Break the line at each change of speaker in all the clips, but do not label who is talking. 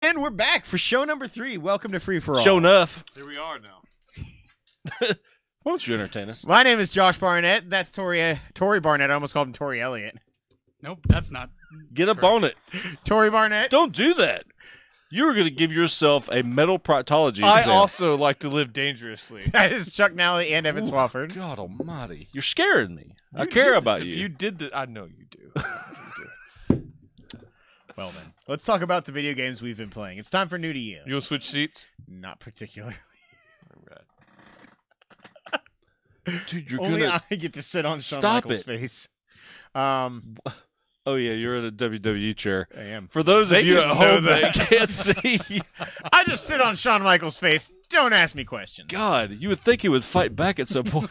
And we're back for show number 3. Welcome to Free For All.
Show enough.
Here we are now.
Why don't you entertain us?
My name is Josh Barnett. That's Tori Barnett. I almost called him Tori Elliott.
Nope, that's not.
Get up on it.
Tori Barnett.
Don't do that. You were going to give yourself a mental proctology
I
exam.
also like to live dangerously.
That is Chuck Nally and Evan
Ooh,
Swafford.
God almighty. You're scaring me. I
You
care
did
about
this
you.
You did that. I know you do.
Well then, let's talk about the video games we've been playing. It's time for New to You.
You want to switch seats?
Not particularly.
Dude, you're
Only
gonna...
I get to sit on Shawn
Stop
Michaels'
it.
face.
Oh, yeah, you're in a WWE chair.
I am.
For those
They
of you at
didn't know
home that
that.
can't see,
I just sit on Shawn Michaels' face. Don't ask me questions.
God, you would think he would fight back at some point.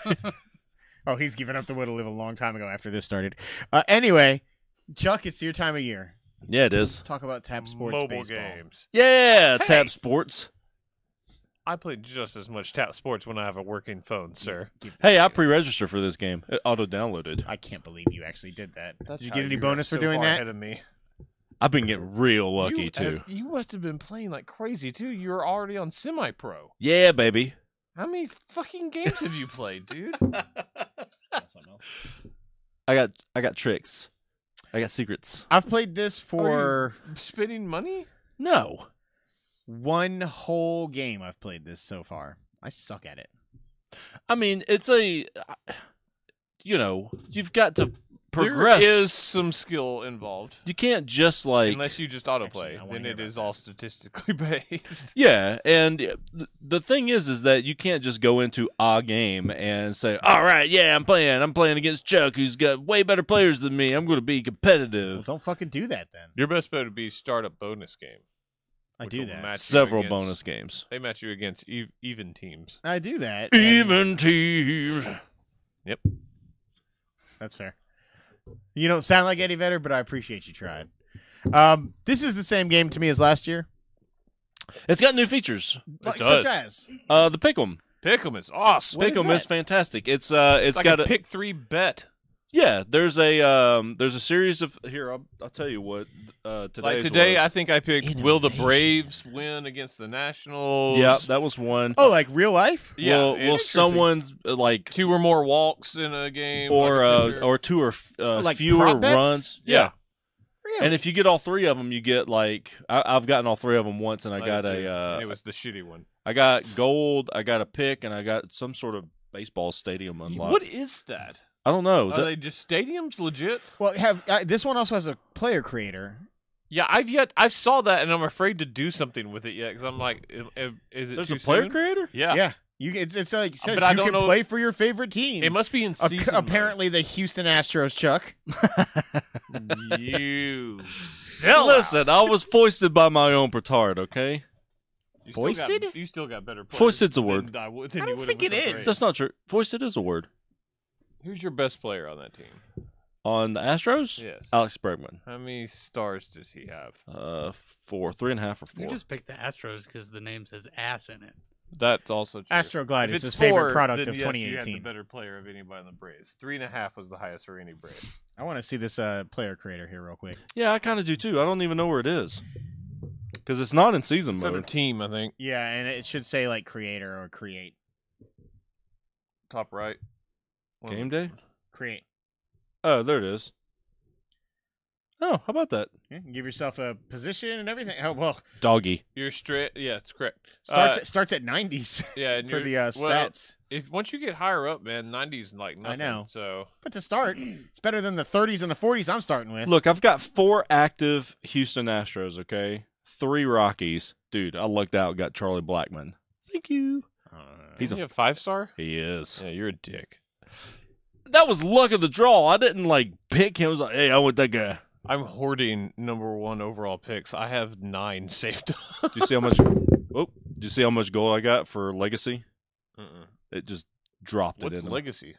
Oh, he's given up the will to live a long time ago after this started. Anyway, Chuck, it's your time of year.
Yeah, it is.
Let's talk about Tap Sports
Mobile
Baseball.
games.
Yeah,
Hey.
Tap Sports.
I play just as much Tap Sports when I have a working phone, sir.
Hey, I pre-registered for this game. It auto-downloaded.
I can't believe you actually did that.
That's
Did you
how
get any
got
bonus for
so
doing
far
that?
Ahead of me.
I've been getting real lucky, too.
You must have been playing like crazy too. You were already on semi-pro.
Yeah, baby.
How many fucking games have you played, dude?
I got tricks. I got secrets.
I've played this for
Spending money?
No.
one whole game. I've played this so far. I suck at it.
I mean, it's a, you've got to progress.
There is some skill involved.
You can't just like,
Unless you just autoplay,
Actually, I wanna
then
hear
it
about
is
that.
all statistically based.
yeah. And the thing is that you can't just go into a game and say, all right, yeah, I'm playing against Chuck, who's got way better players than me. I'm going to be
Well,
competitive.
don't fucking do that then.
Your best bet would be startup bonus game.
I
which
do
will
that.
match you
Several
against-
bonus games.
They match you against even teams.
I do that.
Even teams.
Yep.
That's fair. You don't sound like Eddie Vedder, but I appreciate you trying. This is the same game to me as last year.
It's got new features.
Like,
does.
such as
The Pick'em.
Pick'em is awesome.
What is
Pick'em
that?
is fantastic. It's
It's like
got
a pick 3 bet.
Yeah, there's a series of here. I'll tell you what.
Like today,
was.
I think I picked will the Braves win against the Nationals?
Yeah, that was one.
oh, like real life.
Yeah,
will
interesting.
someone's like
2 or more walks in a game,
or
like a pitcher?
or 2 or
Like
fewer
prop bets?
runs?
Yeah.
Really?
And if you get all 3 of them, you get like I've gotten all 3 of them once, and I
did
got
too.
a
And it was the shitty one.
I got gold, I got a pick, and I got some sort of baseball stadium unlocked.
What is that?
I don't know.
Are they just stadiums? Legit?
well, this one also has a player creator.
Yeah, I've saw that, and I'm afraid to do something with it yet because I'm like, is it
There's
too
a player
soon?
creator.
Yeah.
Yeah, it's like it says
But I
you
don't
can
know-
play for your favorite team.
It must be in season. though.
Apparently, the Houston Astros, Chuck.
You sell.
Listen, I was foisted by my own petard. Okay,
Foisted?
You still got better players.
Foisted's a word.
than
I
you
don't
would've
think
with
it
the
is.
Braves.
that's not true. Foisted is a word.
Who's your best player on that team?
On the Astros,
Yes.
Alex Bregman.
How many stars does he have?
4, 3.5 or 4.
You just picked the Astros because the name says ass in it.
That's also true.
Astroglide
If
is
it's
his favorite
4,
product
then
of
yes, you had the
2018.
better player of anybody in the Braves. 3.5 was the highest for any Brave.
I want to see this player creator here real quick.
Yeah, I kind of do too. I don't even know where it is because it's not in season
It's under
mode.
team, I think.
Yeah, and it should say like creator or create.
Top right.
Game day.
Create.
Oh, there it is. Oh, how about that?
Yeah, give yourself a position and everything. Oh well,
Doggy.
You're straight. Yeah, it's correct.
starts at 90s
Yeah, and
for
you're-
the
well,
stats.
If once you get higher up, man, 90's like nothing.
know.
So
But to start, it's better than the 30s and the 40s I'm starting with.
Look, I've got 4 active Houston Astros. Okay, 3 Rockies. Dude, I lucked out. Got Charlie Blackmon. Thank you. He's
you
a
have 5-star.
he is.
Yeah, you're a dick.
That was luck of the draw. I didn't like pick him. I was like, hey, I want that guy.
I'm hoarding number 1 overall picks. I have 9 saved up.
Do you see how much? Oh, do you see how much gold I got for Legacy?
Mm-mm.
It just dropped
What's
it in.
legacy?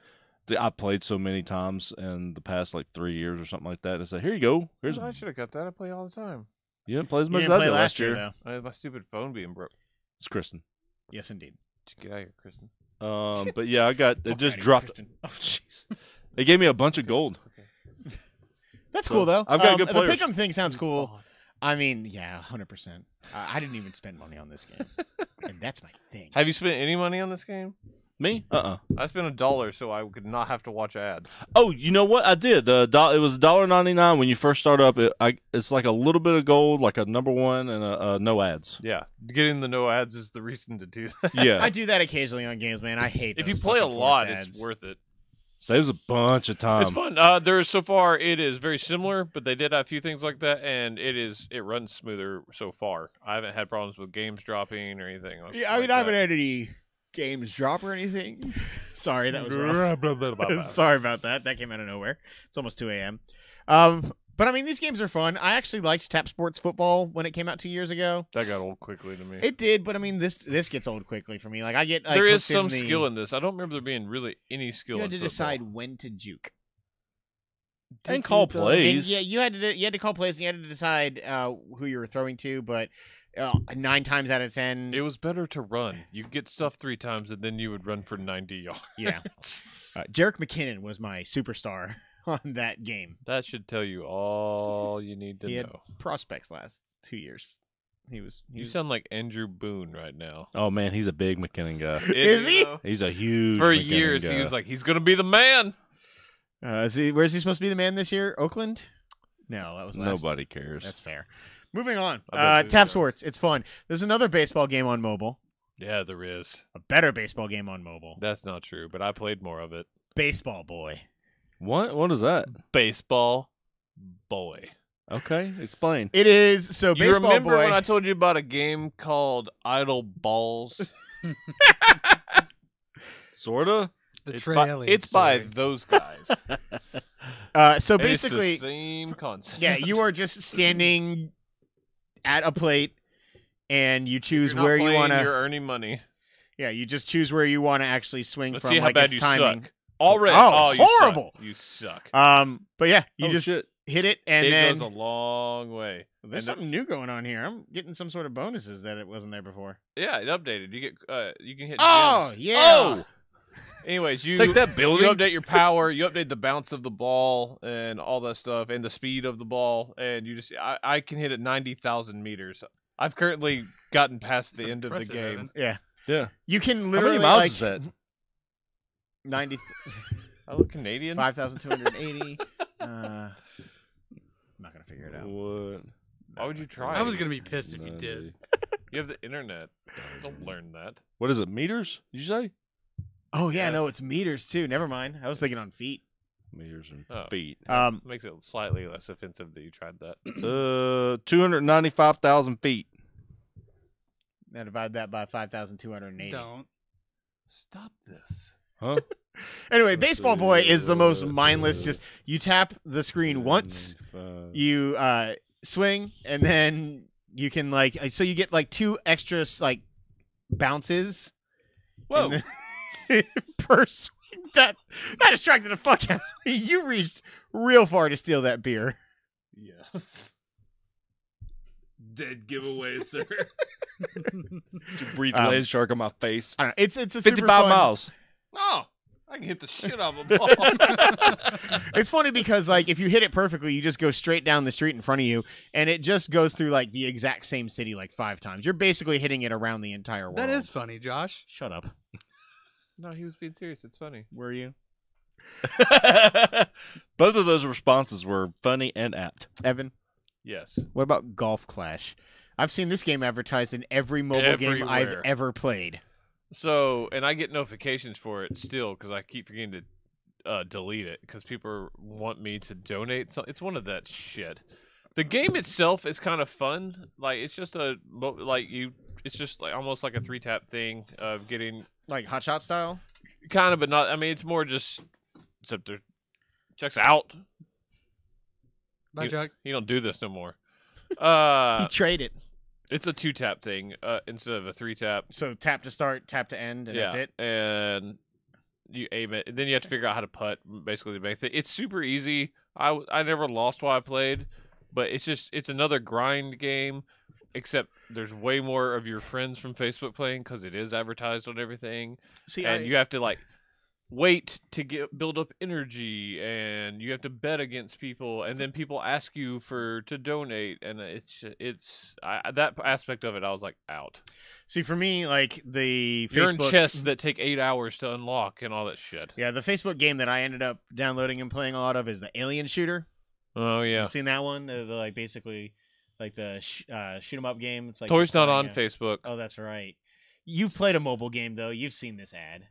I played so many times in the past like 3 years or something like that. And I said, here you go. Here's
I should have got that. I play all the time.
you didn't play as
You
much
didn't
as I
play
did
last year, though.
I had my stupid phone being broke.
It's Kristen.
Yes, indeed.
Get you get out of here, Kristen.
But yeah, I got it.
Fuck
Just
outta here,
dropped.
Kristen.
Oh jeez. They gave me a bunch of gold.
That's
So,
cool though.
I've got good
the
players.
pick'em thing sounds cool. I mean, yeah, 100%. I didn't even spend money on this game, and that's my thing.
Have you spent any money on this game?
Me?
I spent $1 so I could not have to watch ads.
Oh, you know what? I did. It was $1.99 when you first start up. It's like a little bit of gold, like a number one, and a no ads.
Yeah, getting the no ads is the reason to do that.
Yeah.
I do that occasionally on games, man. I hate
If
those
you play a
fucking
lot,
forced
it's
ads.
worth it.
Saves a bunch of time.
It's fun. There's so far it is very similar, but they did have a few things like that, and it runs smoother so far. I haven't had problems with games dropping or anything.
Yeah, I mean, I haven't had any games drop or anything. Sorry, that was rough. Sorry about that. That came out of nowhere. It's almost 2 a.m. But I mean, these games are fun. I actually liked Tap Sports Football when it came out 2 years ago.
That got old quickly to me.
It did, but I mean, this gets old quickly for me. Like I get like,
there is
hooked in
some skill in this. I don't remember there being really any skill.
You had
in
to
football.
decide when to juke.
And call
And,
plays.
yeah, you had to call plays, and you had to decide who you were throwing to. But 9 times out of 10,
It was better to run. You get stuff 3 times, and then you would run for 90 yards.
yeah. Jerick McKinnon was my superstar on that game.
That should tell you all you need to
He had
know.
prospects last 2 years. He was.
You sound like Andrew Boone right now.
Oh man, he's a big McKinnon guy.
Is he?
He's a huge.
For
McKinnon
years,
guy.
he was like, he's going to be the man.
Where's he supposed to be the man this year? Oakland? No, that was last.
Nobody cares.
That's fair. Moving on.
I bet Boone
Tap
does.
Sports. It's fun. There's another baseball game on mobile.
Yeah, there is.
A better baseball game on mobile.
That's not true, but I played more of it.
Baseball Boy.
What is that?
Baseball boy.
Okay, explain.
It is so.
You
Baseball
remember
Boy.
when I told you about a game called Idle Balls?
Sorta.
The
It's
Trey
by,
Elliott
it's by
story.
those guys.
So
And
basically,
it's the same concept.
yeah, you are just standing at a plate, and you choose
You're not
where you
playing,
want to.
You're earning money.
Yeah, you just choose where you want to actually swing
Let's
from.
see how
like
bad
its
you
timing.
suck. Already.
Oh,
you
horrible.
Suck. You suck.
But yeah, you
Oh,
just
shit.
hit it, and
it
then
goes a long way.
there's
And
something new going on here. I'm getting some sort of bonuses that it wasn't there before.
Yeah, it updated. You get you can hit.
Oh
gems.
yeah.
Oh,
Anyways, you
take that
You
building.
update your power. You update the bounce of the ball and all that stuff, and the speed of the ball. And you just, I can hit it 90,000 meters. I've currently gotten past the
That's
end of the
impressive,
game.
Evan.
Yeah.
Yeah.
You can
How
literally
many miles
like
is that?
90
I look Canadian.
5,280. I'm not gonna figure it out.
What?
Why would you try?
I was
it?
gonna be pissed if you did.
You have the internet. Don't learn that.
What is it? Meters? Did you say?
Oh yeah,
Yes.
no, it's meters too. Never mind. I was thinking on feet.
Meters and
Oh.
feet.
Makes it slightly less offensive that you tried that.
295,000 feet.
Now divide that by 5,280.
Don't.
Stop this.
Huh?
Anyway, Baseball Boy is the most mindless. Just you tap the screen once,
295.
you swing, and then you can like so you get like 2 extra like bounces.
Whoa.
and then- per swing. That distracted the fuck out of me. You reached real far to steal that beer.
Yeah.
Dead giveaway, sir. You breathe
Um,
land shark on my face.
I don't know. It's a
55
super fun,
miles.
Oh, I can hit the shit out of a ball.
It's funny because like if you hit it perfectly, you just go straight down the street in front of you, and it just goes through like the exact same city like 5 times. You're basically hitting it around the entire world.
That is funny, Josh.
Shut up.
No, he was being serious. It's funny.
Were you,
Both of those responses were funny and apt.
Evan?
Yes.
What about Golf Clash? I've seen this game advertised in every mobile game I've
Everywhere.
ever played.
So, and I get notifications for it still because I keep forgetting to delete it because people want me to donate. So it's one of that shit. The game itself is kind of fun. Like it's just it's just like almost like a 3-tap thing of getting
Like Hot Shot style?
kind of, but not. I mean, it's more just except there. Checks out.
Bye, Chuck.
You don't do this no more.
He traded.
It's a 2-tap thing instead of a 3-tap.
So tap to start, tap to end, and that's it?
And you aim it, and then you have to figure out how to putt. Basically, the main thing. It's super easy. I never lost while I played, but it's another grind game. Except there's way more of your friends from Facebook playing because it is advertised on everything,
See,
and you have to like wait to build up energy, and you have to bet against people, and then people ask you to donate, and that aspect of it, I was like out.
See, for me, like the
You're in
Facebook
chests that take 8 hours to unlock and all that shit.
Yeah, the Facebook game that I ended up downloading and playing a lot of is the Alien Shooter.
Oh yeah,
You seen that one? Like basically like the shoot 'em up game. It's like
Tori's
you're
not on
playing
Facebook.
Oh, that's right. You've played a mobile game though. You've seen this ad.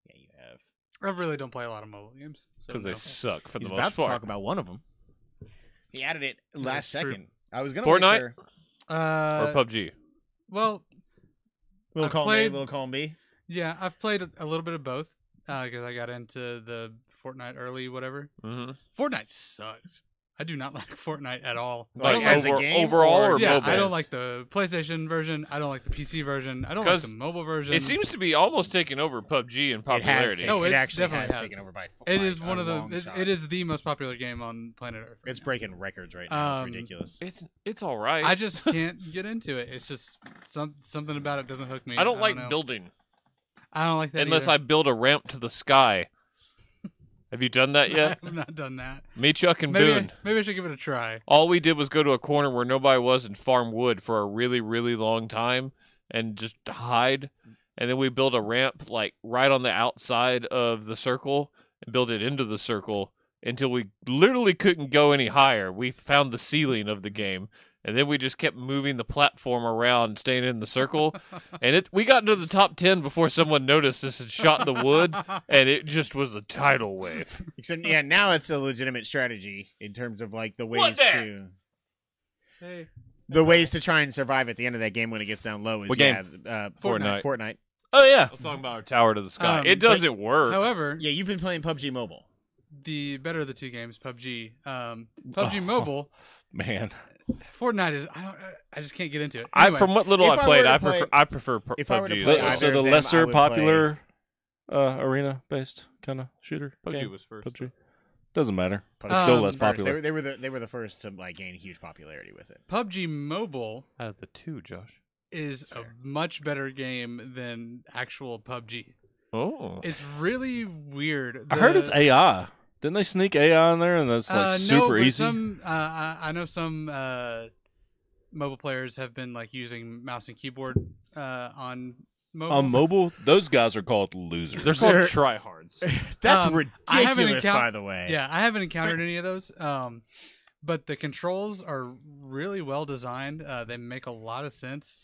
Yeah, you have.
I really don't play a lot of mobile games
Because
no.
they suck for
He's
the
about
most
to
part.
talk about one of them. He added it last
That's true.
second. I was gonna
Fortnite?
make
Or
Uh,
PUBG.
well,
little
I've
column A,
played-
little column B.
yeah, I've played a little bit of both because I got into the Fortnite early, whatever.
Mm-hmm.
Fortnite sucks. I do not like Fortnite at all.
Like,
I don't
as
like,
a game
overall
or
or
yeah,
mobile?
I don't like the PlayStation version. I don't like the PC version. I don't like
'Cause
the mobile version.
It seems to be almost taking over PUBG in
It has
popularity.
taken,
Oh,
it
it
actually
definitely has.
taken over by.
It
by
is
a
one of
long
the.
shot.
It is the most popular game on planet Earth. right
It's
now.
breaking records right now. It's
Um,
ridiculous.
It's all right.
I just can't get into it. It's just something about it doesn't hook me.
I don't like
know.
building
I don't like that
unless
either.
I build a ramp to the sky. Have you done that yet?
I've not done that.
Me, Chuck, and
Maybe
Boone.
maybe I should give it a try.
All we did was go to a corner where nobody was and farm wood for a really, really long time and just hide. And then we built a ramp like right on the outside of the circle and built it into the circle until we literally couldn't go any higher. We found the ceiling of the game. And then we just kept moving the platform around, staying in the circle. And we got into the top 10 before someone noticed us and shot the wood. And it just was a tidal wave.
Except, yeah, now it's a legitimate strategy in terms of like the
What
ways
the-
to
Hey.
the ways to try and survive at the end of that game when it gets down low is
What
yeah,
game?
Fortnite.
Fortnite.
Oh yeah.
I was talking about our tower to the sky. It
But-
doesn't work.
However,
Yeah, you've been playing PUBG Mobile.
the better of the two games, PUBG. PUBG Mobile,
Man.
Fortnite is. I just can't get into it. Anyway,
From what little
if
I
I
played,
were to
I
play-
prefer
if I were to
PUBG.
play
as well.
either
So
of
the
them, I
lesser
would
popular arena based kind of shooter
PUBG
game.
was first.
PUBG. Doesn't matter.
PUBG
It's still
Um,
less
first.
popular.
They were the first to like gain huge popularity with it.
PUBG Mobile
Out of the two, Josh.
is
That's
a
fair.
much better game than actual PUBG.
Oh.
It's really weird.
I heard
The-
it's AI. Didn't they sneak AI in there and that's like
no,
super
but
easy?
Some, I know some mobile players have been like using mouse and keyboard on mobile.
On mobile, those guys are called losers.
They're called
They're-
tryhards.
That's
I haven't
ridiculous, by the way.
Yeah, I haven't encountered any of those. But the controls are really well designed. They make a lot of sense.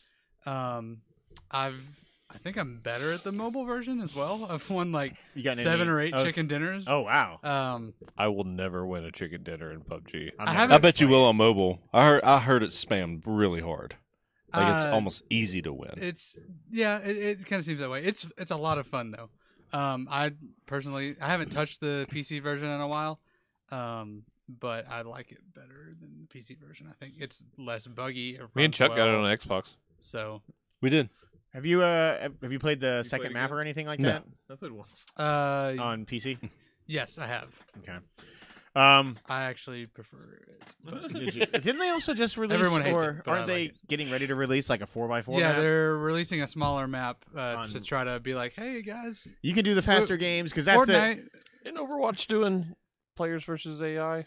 I think I'm better at the mobile version as well. I've won like
You got
7
any-
or 8
oh,
chicken dinners.
Oh wow!
I will never win a chicken dinner in PUBG.
I'm
I
never
haven't-
I bet you
played
will
it.
on mobile. I heard it spammed really hard. Like it's
Uh,
almost easy to win.
It's it kind of seems that way. It's a lot of fun though. I personally haven't touched the PC version in a while, but I like it better than the PC version. I think it's less buggy. It
Me and
runs
Chuck got it
well,
on Xbox.
So
We did.
Have you played the
You
second
played
map
again?
or anything like
No.
that
I played once.
on PC?
yes, I have.
Okay.
I actually prefer it. But
Didn't they also just release?
Everyone hates
or
it, but I
aren't they
like it.
getting ready to release like a 4x4
yeah,
map?
they're releasing a smaller map
On-
to try to be like, hey guys,
You can do the faster games because that's the.
Fortnite.
Isn't Overwatch doing players versus AI?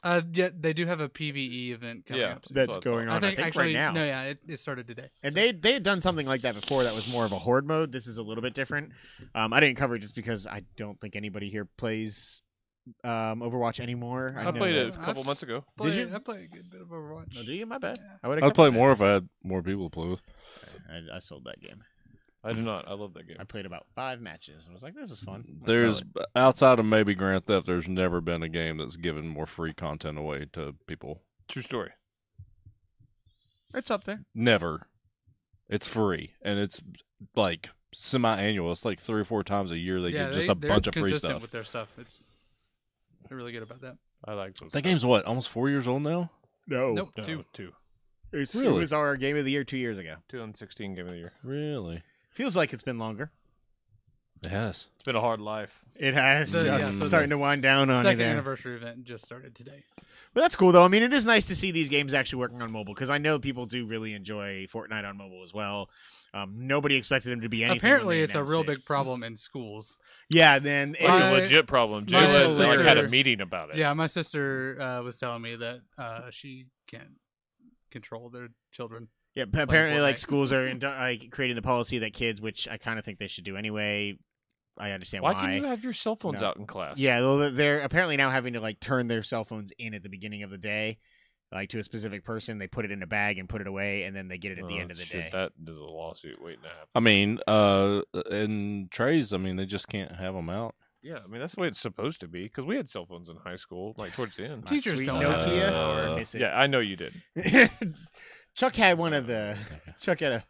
Yeah, they do have a PVE event coming
Yeah.
up soon.
That's
So I
going
thought-
on. I think
actually,
right now.
no, yeah, it started today.
And they had done something like that before that was more of a horde mode. This is a little bit different. I didn't cover it just because I don't think anybody here plays Overwatch anymore.
I
know
played
that-
it a couple months ago.
Did you?
I play a good bit of Overwatch.
Oh, do you? My bad.
Yeah.
I would
I'd play more if I had more people to play with.
I sold that game.
I do not. I love that game.
I played about 5 matches and was like, this is fun. Let's
There's
sell it.
outside of maybe Grand Theft, there's never been a game that's given more free content away to people.
True story.
It's up there.
Never. It's free and it's like semi-annual. It's like 3 or 4 times a year they give just a
they're
bunch of free
consistent
stuff.
with their stuff. They're really good about that.
I like those.
That game's what, almost 4 years old now?
No.
Nope,
No,
2.
two.
It
Really?
was our game of the year 2 years ago.
2016 game of the year.
Really?
Feels like it's been longer.
Yes.
It's been a hard life.
It has.
So
Starting
the
to wind down on you
Second
there.
anniversary event just started today.
But that's cool, though. I mean, it is nice to see these games actually working on mobile, because I know people do really enjoy Fortnite on mobile as well. Nobody expected them to be anything.
Apparently, it's a real big problem in schools.
Yeah, then
It's a legit problem. Jayla had a meeting about it.
Yeah, my sister was telling me that she can't control their children.
Yeah, apparently, like schools are creating the policy that kids, which I kind of think they should do anyway. I understand why.
Why can you have your cell phones out in class?
Yeah, well, they're apparently now having to like turn their cell phones in at the beginning of the day, like to a specific person. They put it in a bag and put it away, and then they get it at the end of the day.
That is a lawsuit waiting to happen.
I mean, in trays, I mean, they just can't have them out.
Yeah, I mean that's the way it's supposed to be, because we had cell phones in high school, like towards the end.
Teachers don't
Nokia or miss it.
Yeah, I know you did.
Chuck had one of the. Chuck had a.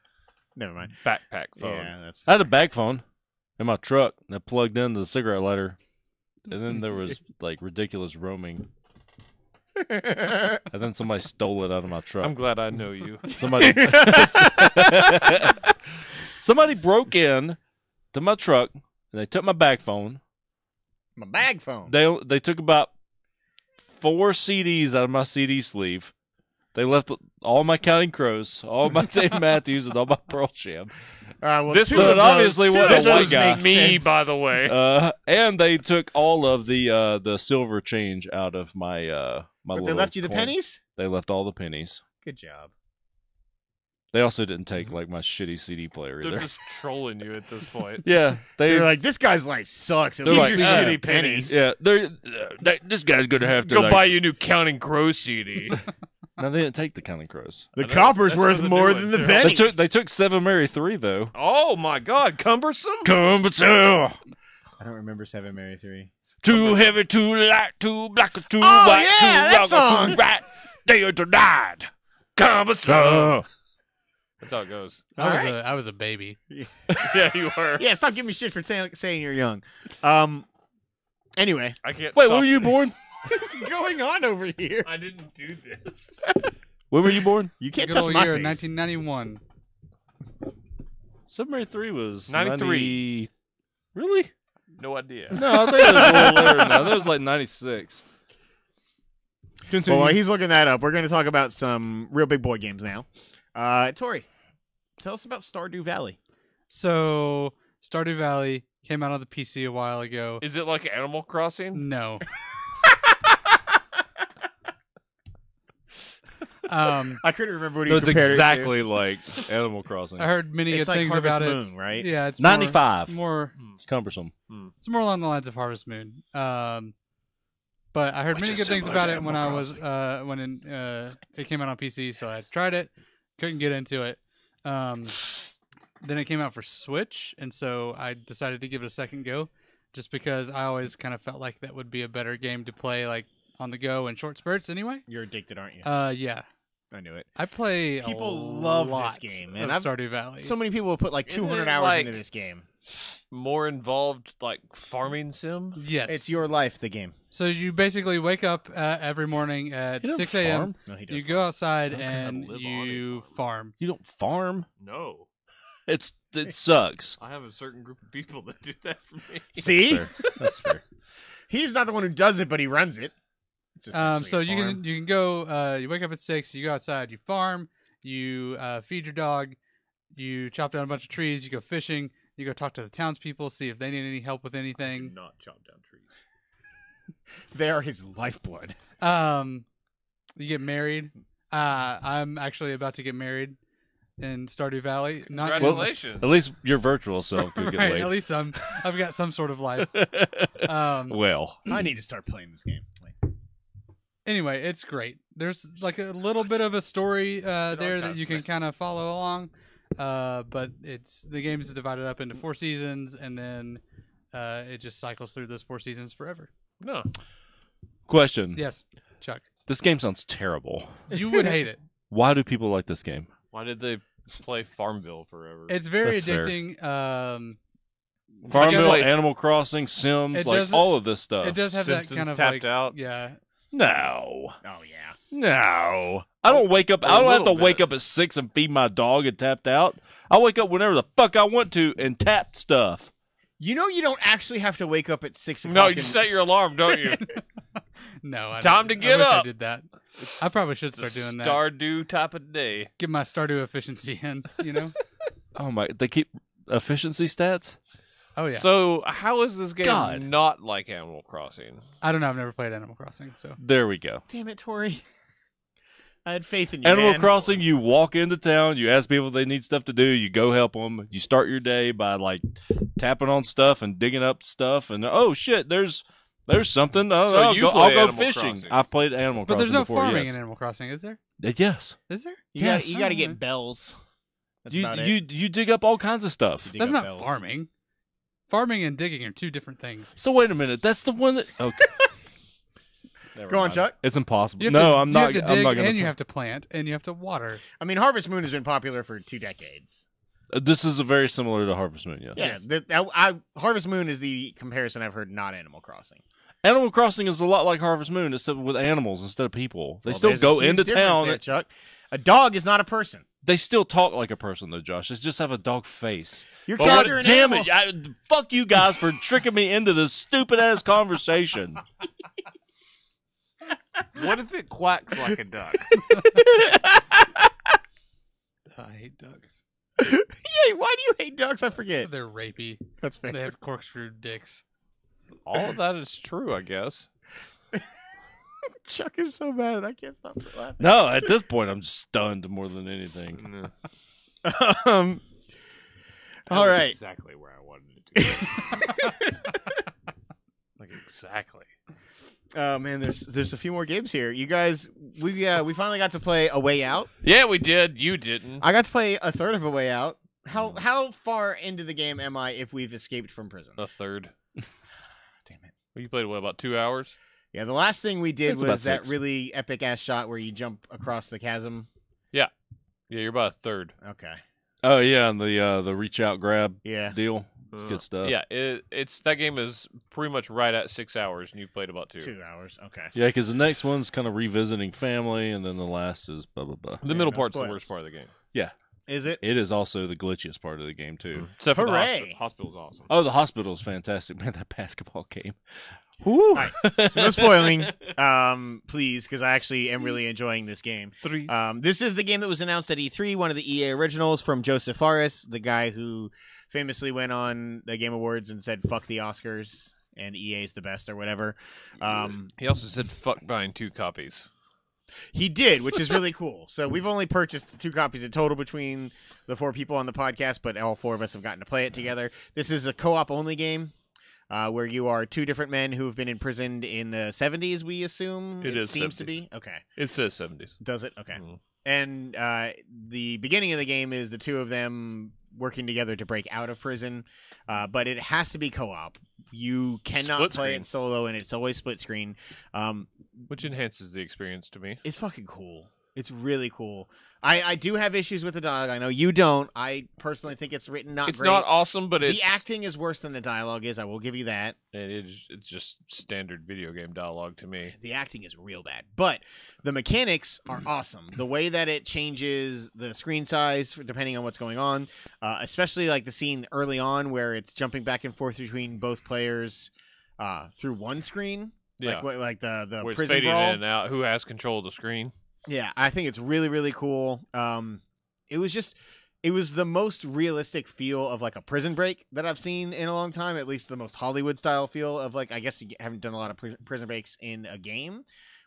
Never mind.
Backpack phone.
Yeah, that's.
I had a bag phone in my truck that plugged into the cigarette lighter, and then there was like ridiculous roaming, and then somebody stole it out of my truck.
I'm glad I know you.
Somebody broke in to my truck and they took my bag phone.
My bag phone.
They took about 4 CDs out of my CD sleeve. They left all my Counting Crows, all my Dave Matthews, and all my Pearl Jam.
Well,
this
obviously wasn't a white guy.
Me, by the way.
And they took all of the silver change out of my my.
But they left you the pennies?
They left all the pennies.
Good job.
They also didn't take like my shitty CD player either.
They're just trolling you at this point.
Yeah,
they're like, this guy's life sucks.
They're like,
shitty pennies.
Yeah, this guy's gonna have to
go buy you a new Counting Crows CD.
No, they didn't take the Counting Crows.
The copper's worth more than the penny.
They took 7 Mary 3 though.
Oh my God, cumbersome.
Cumbersome.
I don't remember 7 Mary 3.
Too heavy, too light, too black, too
white,
too
that song.
too right. They are denied. Cumbersome.
That's how it goes.
I was a baby.
Yeah, you were.
Yeah, stop giving me shit for saying you're young. Anyway,
I can't.
Wait, when were you born?
What's going on over here?
I didn't do this.
When were you born?
You can't
Good
touch
old
my
year,
face.
1991.
7 Mary 3 was
93.
Really?
No idea.
No, I think it was a little later than that. That was like 96.
Well, while he's looking that up, we're going to talk about some real big boy games now. Tori, tell us about Stardew Valley.
So, Stardew Valley came out on the PC a while ago.
Is it like Animal Crossing?
No.
I couldn't remember what he
It's
compared
exactly like Animal Crossing.
I heard many
It's
good
like
things
Harvest
about
Moon,
it.
right?
Yeah, it's
95.
More
It's cumbersome.
it's more along the lines of Harvest Moon. But I heard
Which
many
is
good things
similar
about
to
it when
Animal
I was when it came out on PC. So I tried it, couldn't get into it. Then it came out for Switch, and so I decided to give it a second go, just because I always kind of felt like that would be a better game to play like on the go in short spurts. Anyway,
You're addicted, aren't you?
Yeah.
I knew it.
I play
People
a
love
lot
this game,
of
man.
Stardew Valley.
So many people have put like
Isn't
200
it
hours
like-
into this game.
More involved, like farming sim?
Yes,
It's your life, the game.
So you basically wake up every morning at
You don't
6 a.m.
farm?
No, he does.
You go outside
Okay,
and
I live on
you
it.
farm.
You don't farm.
No.
It sucks.
I have a certain group of people that do that for me.
See?
That's fair.
He's not the one who does it, but he runs it. It's essentially
So
a
you
farm.
can go. You wake up at 6. You go outside. You farm. You feed your dog. You chop down a bunch of trees. You go fishing. You go talk to the townspeople, see if they need any help with anything.
Not chop down trees.
They are his lifeblood.
You get married. I'm actually about to get married in Stardew Valley. Not in-
Congratulations.
At least your virtual self could get
right,
laid.
at least I've got some sort of life.
Well,
I need to start playing this game.
Anyway, it's great. There's like a little bit of a story there that you can kind of follow along, but the game is divided up into 4 seasons, and then it just cycles through those 4 seasons forever.
No.
question.
Yes, Chuck,
This game sounds terrible.
you would hate it.
Why do people like this game?
Why did they play Farmville forever?
It's very
That's fair.
addicting.
Farmville,
like-
Animal Crossing, Sims,
It
like
doesn't-
all of this stuff.
It does have
Simpsons
that kind of
tapped
like
out.
yeah.
No.
Oh, yeah.
No. I don't wake up. I don't have to
little
wake
bit.
up at 6 and feed my dog and tapped out. I wake up whenever the fuck I want to and tap stuff.
You know you don't actually have to wake up at 6 o'clock.
No, you set your alarm, don't you?
No, I
Time to
don't.
get
I wish
up.
I did that. I probably should
It's a
start doing that.
Stardew type of day.
Get my Stardew efficiency in. You know?
Oh my! They keep efficiency stats.
Oh yeah.
So how is this game
God.
not like Animal Crossing?
I don't know. I've never played Animal Crossing, so
There we go.
Damn it, Tori. I had faith in you,
Animal
man.
Crossing, you walk into town, you ask people if they need stuff to do, you go help them. You start your day by like tapping on stuff and digging up stuff, and oh shit, there's something. Oh,
So you
I'll
play
go
Animal
fishing.
Crossing.
I've played Animal
but
Crossing
there's no
before,
farming
yes.
in Animal Crossing, is there?
Yes.
Is there?
You
Yes.
got to
Oh,
get bells. That's
You
about it.
you dig up all kinds of stuff.
You dig
That's
up
not
bells.
farming. Farming and digging are two different things.
So wait a minute, that's the one that okay. Never
Go on,
mind.
Chuck.
It's impossible.
You have
No,
to,
I'm
you
not.
have to
I'm
dig,
not going
and you have to plant, and you have to water.
I mean, Harvest Moon has been popular for 2 decades.
This is very similar to Harvest Moon. Yes.
Yeah, Harvest Moon is the comparison I've heard, not Animal Crossing.
Animal Crossing is a lot like Harvest Moon, except with animals instead of people. They
Well,
still
there's a
go
huge
into
difference
town.
there, Chuck. A dog is not a person.
They still talk like a person, though, Josh. They just have a dog face.
Your
Well,
character, an
damn
animal.
it! Fuck you guys for tricking me into this stupid ass conversation.
What if it quacks like a duck?
I hate ducks.
Yay, why do you hate ducks? I forget.
They're rapey.
That's fair.
They have corkscrew dicks.
All of that is true, I guess.
Chuck is so bad. I can't stop laughing.
No, at this point, I'm just stunned more than anything.
um, all right.
Exactly where I wanted it to go. Like exactly.
Oh man, there's a few more games here. You guys, we finally got to play A Way Out.
Yeah, we did. You didn't.
I got to play a third of A Way Out. How far into the game am I if we've escaped from prison?
A third.
Damn it.
Well, you played what, about 2 hours?
Yeah, the last thing we did
It's about
was that
6.
really epic ass shot where you jump across the chasm.
Yeah, you're about a third.
Okay.
Oh yeah, and the reach out grab
Yeah.
deal. It's good stuff.
Yeah, it's that game is pretty much right at 6 hours, and you've played about 2.
2 hours. Okay.
Yeah, because the next one's kind of revisiting family, and then the last is blah blah blah.
The middle
no
part's
spoilers.
the worst part of the game.
Is it?
It is also the glitchiest part of the game too.
Except for the
Hooray!
hospital's awesome.
Oh, the hospital's fantastic, man. That basketball game.
All right. So no spoiling, please, because I actually am really enjoying this game.
3.
This is the game that was announced at E3, one of the EA originals from Joseph Fares, the guy who famously went on the Game Awards and said, fuck the Oscars, and EA's the best, or whatever.
He also said, fuck buying 2 copies.
He did, which is really cool. So we've only purchased 2 copies in total between the 4 people on the podcast, but all 4 of us have gotten to play it together. This is a co-op only game. Where you are 2 different men who have been imprisoned in the 70s, we assume?
It
seems
70s.
to be. Okay.
It says 70s.
Does it? Okay.
Mhm.
And the beginning of the game is the 2 of them working together to break out of prison, but it has to be co-op. You cannot
Split
play
screen.
it solo, and it's always split screen.
Which enhances the experience to me.
It's fucking cool. It's really cool. I do have issues with the dialogue. I know you don't. I personally think it's written not
It's
great.
not awesome, but it's
The acting is worse than the dialogue is. I will give you that.
it's just standard video game dialogue to me.
The acting is real bad, but the mechanics are awesome. The way that it changes the screen size depending on what's going on, especially like the scene early on where it's jumping back and forth between both players through one screen.
Yeah,
like the
where it's
prison
fading
brawl.
in and out. Who has control of the screen?
Yeah, I think it's really, really cool. It was the most realistic feel of like a Prison Break that I've seen in a long time. At least the most Hollywood style feel of like, I guess you haven't done a lot of Prison Breaks in a game,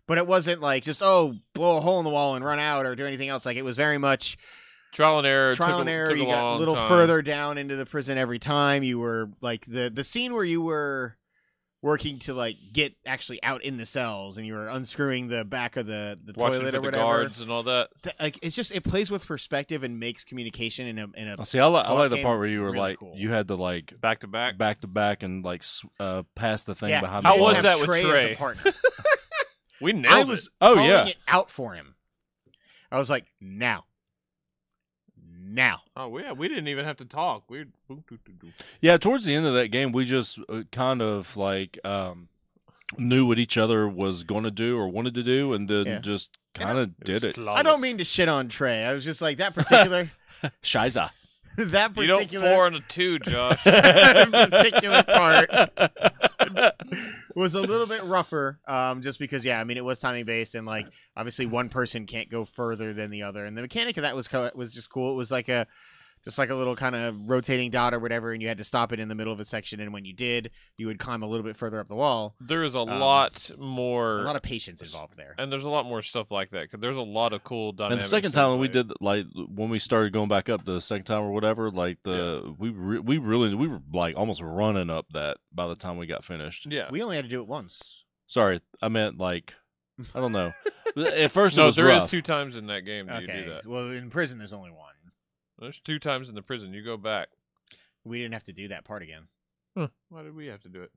but it wasn't like just, oh, blow a hole in the wall and run out or do anything else. Like it was very much
Trial and error.
trial and error. You got a little
time.
further down into the prison every time. You were like the scene where you were working to like get actually out in the cells and you were unscrewing the back of the
Watching
toilet
for
or
the
whatever.
guards and all that.
Like it's just it plays with perspective and makes communication in a
Oh, see, I like the
game
part where you were
really
like,
cool.
you had to like
Back to back.
back to back and like pass the thing
yeah.
behind.
How
the
was
wall.
that with
Trey as
Trey?
a partner?
We nailed
I was
Oh,
calling
yeah.
it out for him. I was like, now.
it. Oh, we didn't even have to talk.
Yeah, towards the end of that game, we just kind of like knew what each other was going to do or wanted to do, and then just kind of did it.
I don't mean to shit on Trey. I was just like that particular
Shiza.
that
You don't
particular
4 and a 2, Josh.
particular part was a little bit rougher, just because, yeah, I mean, it was timing based, and like obviously one person can't go further than the other, and the mechanic of that was just cool. It was like a little kind of rotating dot or whatever, and you had to stop it in the middle of a section, and when you did, you would climb a little bit further up the wall.
There is a lot
of patience involved there,
and there's a lot more stuff like that because there's a lot of cool dynamics.
And the second time we did, like when we started going back up the second time or whatever, like we were like almost running up that by the time we got finished.
Yeah,
we only had to do it once.
Sorry, I meant like I don't know. At first,
no,
it was
there
rough.
is 2 times in that game that you do that.
Well, in prison, there's only one.
There's 2 times in the prison. You go back.
We didn't have to do that part again.
Huh. Why did we have to do it?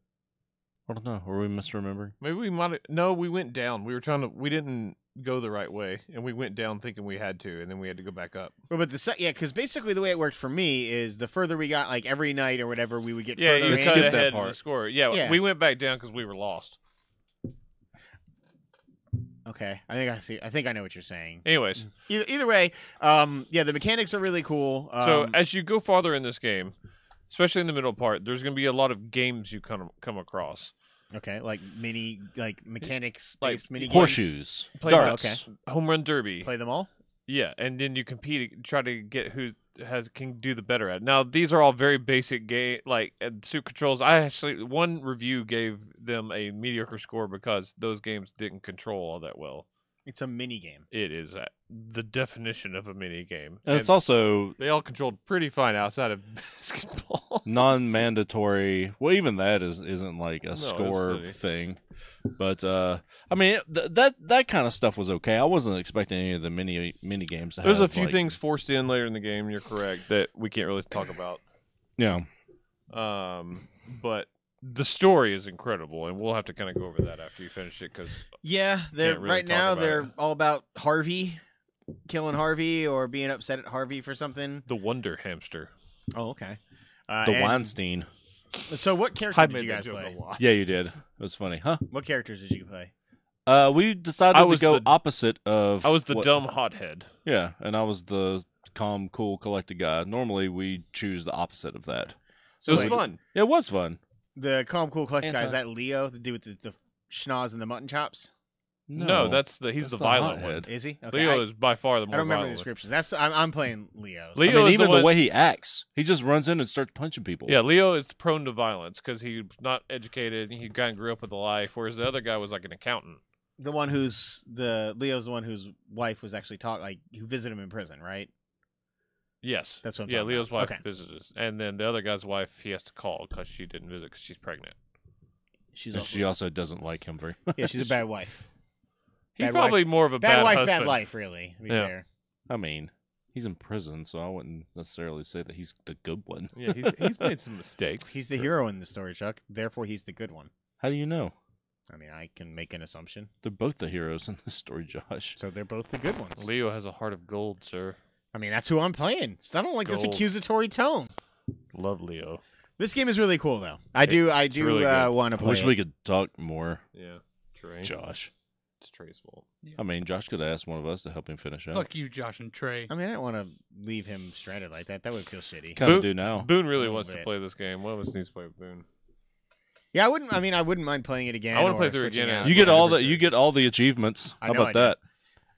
I don't know. Were we misremembering?
Maybe we might. No, we went down. We didn't go the right way, and we went down thinking we had to, and then we had to go back up.
Well, but because basically the way it worked for me is the further we got, like every night or whatever, we would get
Yeah,
further
you
in.
cut
skip that
ahead
part.
in the score. Yeah, we went back down because we were lost.
Okay, I think I know what you're saying.
Anyways,
Either way, the mechanics are really cool.
so as you go farther in this game, especially in the middle part, there's going to be a lot of games you come across.
okay, like mechanics
Like
based mini games.
Horseshoes,
Play
darts.
Home run derby.
Play them all.
Yeah, and then you compete, try to get who can do the better at. Now these are all very basic game, like suit controls. One review gave them a mediocre score because those games didn't control all that well.
It's a mini game.
It is the definition of a mini game,
And it's also
they all controlled pretty fine outside of basketball.
non-mandatory. Well, even that isn't like a score
funny.
thing. But I mean, that kind of stuff was okay. I wasn't expecting any of the mini games to
There's
have,
a few
like,
things forced in later in the game. You're correct that we can't really talk about.
Yeah.
But the story is incredible, and we'll have to kind of go over that after you finish it because
Yeah, they're
really
right
talk
now
about
they're
it.
all about Harvey, killing Harvey or being upset at Harvey for something.
the Wonder Hamster.
Oh, okay.
The
and-
Weinstein.
So what character
I
did
made
you
that
guys
joke
play?
a lot.
Yeah, you did. It was funny, huh?
What characters did you play?
We decided
I
to
was
go
the-
opposite of.
I was the
what-
dumb hothead.
Yeah, and I was the calm, cool, collected guy. Normally, we choose the opposite of that.
So it was
like,
fun.
It was fun.
The calm, cool, collected guy, is
Anti-
that Leo? The dude with the schnoz and the mutton chops?
No, he's
that's
the
the
violent
hothead.
one.
Is he? Okay,
Leo
I
is by far the more
don't remember the
violent.
descriptions. I'm playing Leo.
Leo-
I mean,
is the
even the
one-
way he acts, he just runs in and starts punching people.
Yeah, Leo is prone to violence because he's not educated. And he kind of grew up with a life, whereas the other guy was like an accountant.
Leo's the one whose wife was actually who visited him in prison, right?
Yes,
That's what I'm
yeah,
talking
Leo's
about.
wife
Okay.
visited, and then the other guy's wife he has to call because she didn't visit because she's pregnant.
She's
And
also,
she also doesn't like him very much.
yeah, she's a bad wife.
He's
Bad
probably more of a
Bad wife,
husband.
bad life, really. To be
Yeah.
fair.
I mean, he's in prison, so I wouldn't necessarily say that he's the good one.
Yeah, he's made some mistakes.
He's the hero in the story, Chuck. Therefore, he's the good one.
How do you know?
I mean, I can make an assumption.
They're both the heroes in this story, Josh.
So they're both the good ones.
Leo has a heart of gold, sir.
I mean, that's who I'm playing. I don't like this
Gold.
accusatory tone.
Love Leo.
This game is really cool, though. I do
really good.
want to
I
play
wish
it.
we could talk more,
Yeah, Trey.
Josh.
It's Trey's fault.
I mean, Josh could have asked one of us to help him finish out.
Fuck you, Josh and Trey.
I mean, I don't want to leave him stranded like that. That would feel shitty.
Kind
Boot-
of do now.
Boone really
little
wants to
bit.
play this game. One of us needs to play with Boone.
Yeah, I wouldn't. I mean, I wouldn't mind playing it again.
I wanna
or
play through
switching
again
out.
and-
You get all
Whatever.
the achievements.
I
How
know
about
I
that?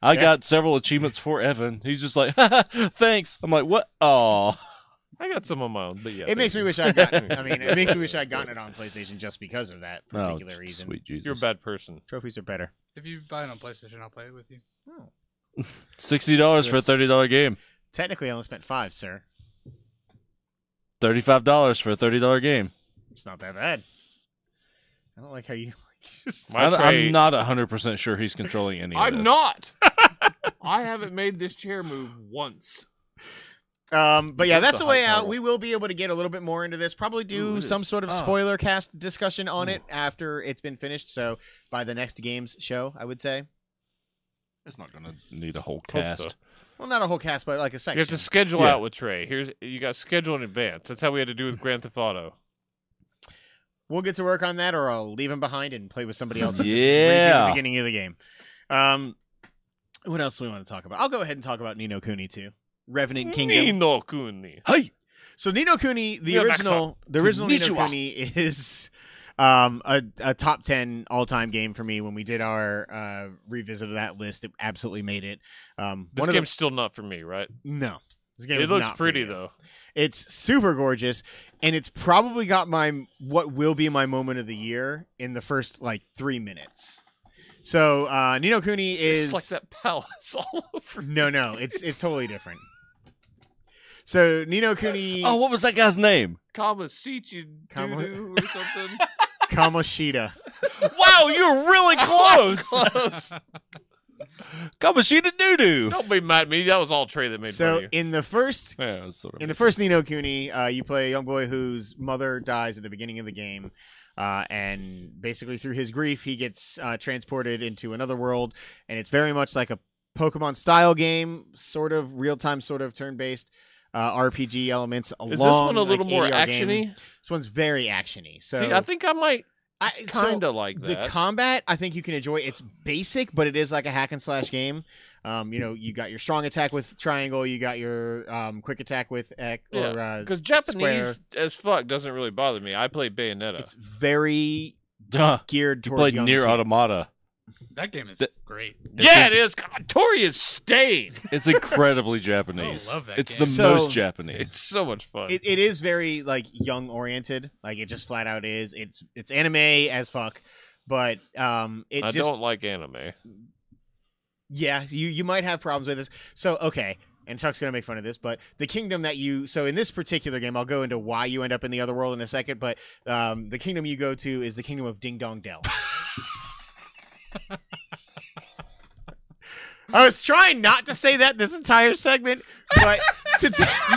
I
Yeah.
got several achievements for Evan. He's just like, thanks. I'm like, what? Oh,
I got some on my own, but yeah.
It makes me wish I got. I mean, it makes me wish I'd gotten it on PlayStation just because of that particular reason.
Sweet Jesus.
You're a bad person.
Trophies are better.
If you buy it on PlayStation, I'll play it with you.
$60 for a $30 game.
Technically, I only spent $5, sir.
$35 for a $30 game.
It's not that bad. I don't like how you.
My Trey-
I'm not 100% sure he's controlling any of this.
I'm not. I haven't made this chair move once.
But yeah,
That's
that's
the
the way
height
out.
level.
We will be able to get a little bit more into this. Probably do
Ooh, it
some
is.
sort of
Ah.
spoiler cast discussion on it after it's been finished. So by the next games show, I would say.
It's not going to need a whole
Hope
cast.
so.
Well, not a whole cast, but like a section.
You have to schedule
Yeah.
out with Trey. You got to schedule in advance. That's how we had to do with Grand Theft Auto.
We'll get to work on that, or I'll leave him behind and play with somebody else. And just
Yeah.
redo the beginning of the game. What else do we want to talk about? I'll go ahead and talk about Ni no Kuni too. Revenant Kingdom.
Ni no Kuni.
Hey!
So Ni no Kuni, the
Yeah,
original Ni no
Konnichiwa.
Kuni is A top 10 all-time game for me when we did our revisit of that list. It absolutely made it.
This game's still not for me, right?
No. This game
It
is
looks
not for
pretty
you.
though.
It's super gorgeous, and it's probably got what will be my moment of the year in the first 3 minutes. So Ni no Kuni is
It's like that palace all over.
No, it's totally different. So Ni no Kuni
Oh, what was that guy's name?
Kamasichi doo-doo or something.
Kamoshida.
Wow, you're really close.
Close.
Kamoshida doo-doo.
Don't be mad at me. That was all Trey that made fun
So
of you.
in the first
Yeah, it was sort of
In the first Ni no Kuni, you play a young boy whose mother dies at the beginning of the game, and basically through his grief, he gets transported into another world, and it's very much like a Pokemon-style game, sort of real-time, sort of turn-based RPG elements.
Is this one a little more action-y?
This one's very action-y. So
See, I think I might
so
kind of like
the
that.
combat, I think you can enjoy. It's basic, but it is like a hack and slash game. You got your strong attack with triangle, you got your quick attack with X,
Because Japanese
square.
as fuck doesn't really bother me. I play Bayonetta.
It's very
Duh.
geared
You
towards
played
young
Near
kids.
Automata.
That game is great.
Yeah, it is. God, Tori is stained.
It's incredibly Japanese.
I love that
It's
game.
the
So-
most Japanese.
It's so much fun.
It is very young oriented. It just flat out is. It's anime as fuck, but
I don't like anime.
Yeah, you might have problems with this. So okay, and Chuck's gonna make fun of this, but the kingdom that so in this particular game, I'll go into why you end up in the other world in a second. But the kingdom you go to is the kingdom of Ding Dong Dell. I was trying not to say that this entire segment, but
You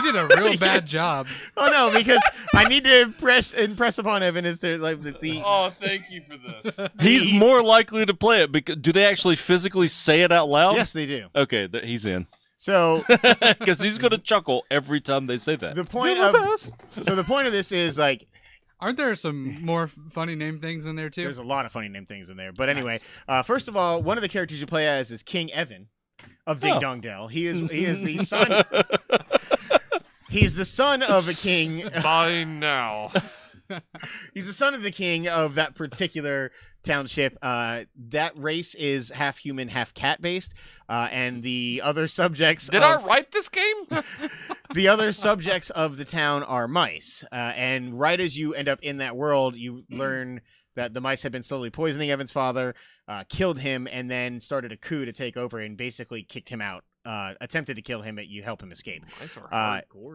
did a real bad job.
Oh no, because I need to impress upon Evan is there the
Oh, thank you for this.
He's more likely to play it because do they actually physically say it out loud?
yes they do.
Okay, he's in.
So
Because he's going to chuckle every time they say that.
the point of this is
Aren't there some more funny name things in there too?
there's a lot of funny name things in there. But anyway, first of all, one of the characters you play as is King Evan of Ding Dong Dell. He is the son. He's the son of a king.
By now.
He's the son of the king of that particular township. That race is half human, half cat based. And the other subjects
Did I write this game?
the other subjects of the town are mice. And right as you end up in that world, you learn that the mice had been slowly poisoning Evan's father, killed him, and then started a coup to take over and basically kicked him out. Attempted to kill him, but you help him escape.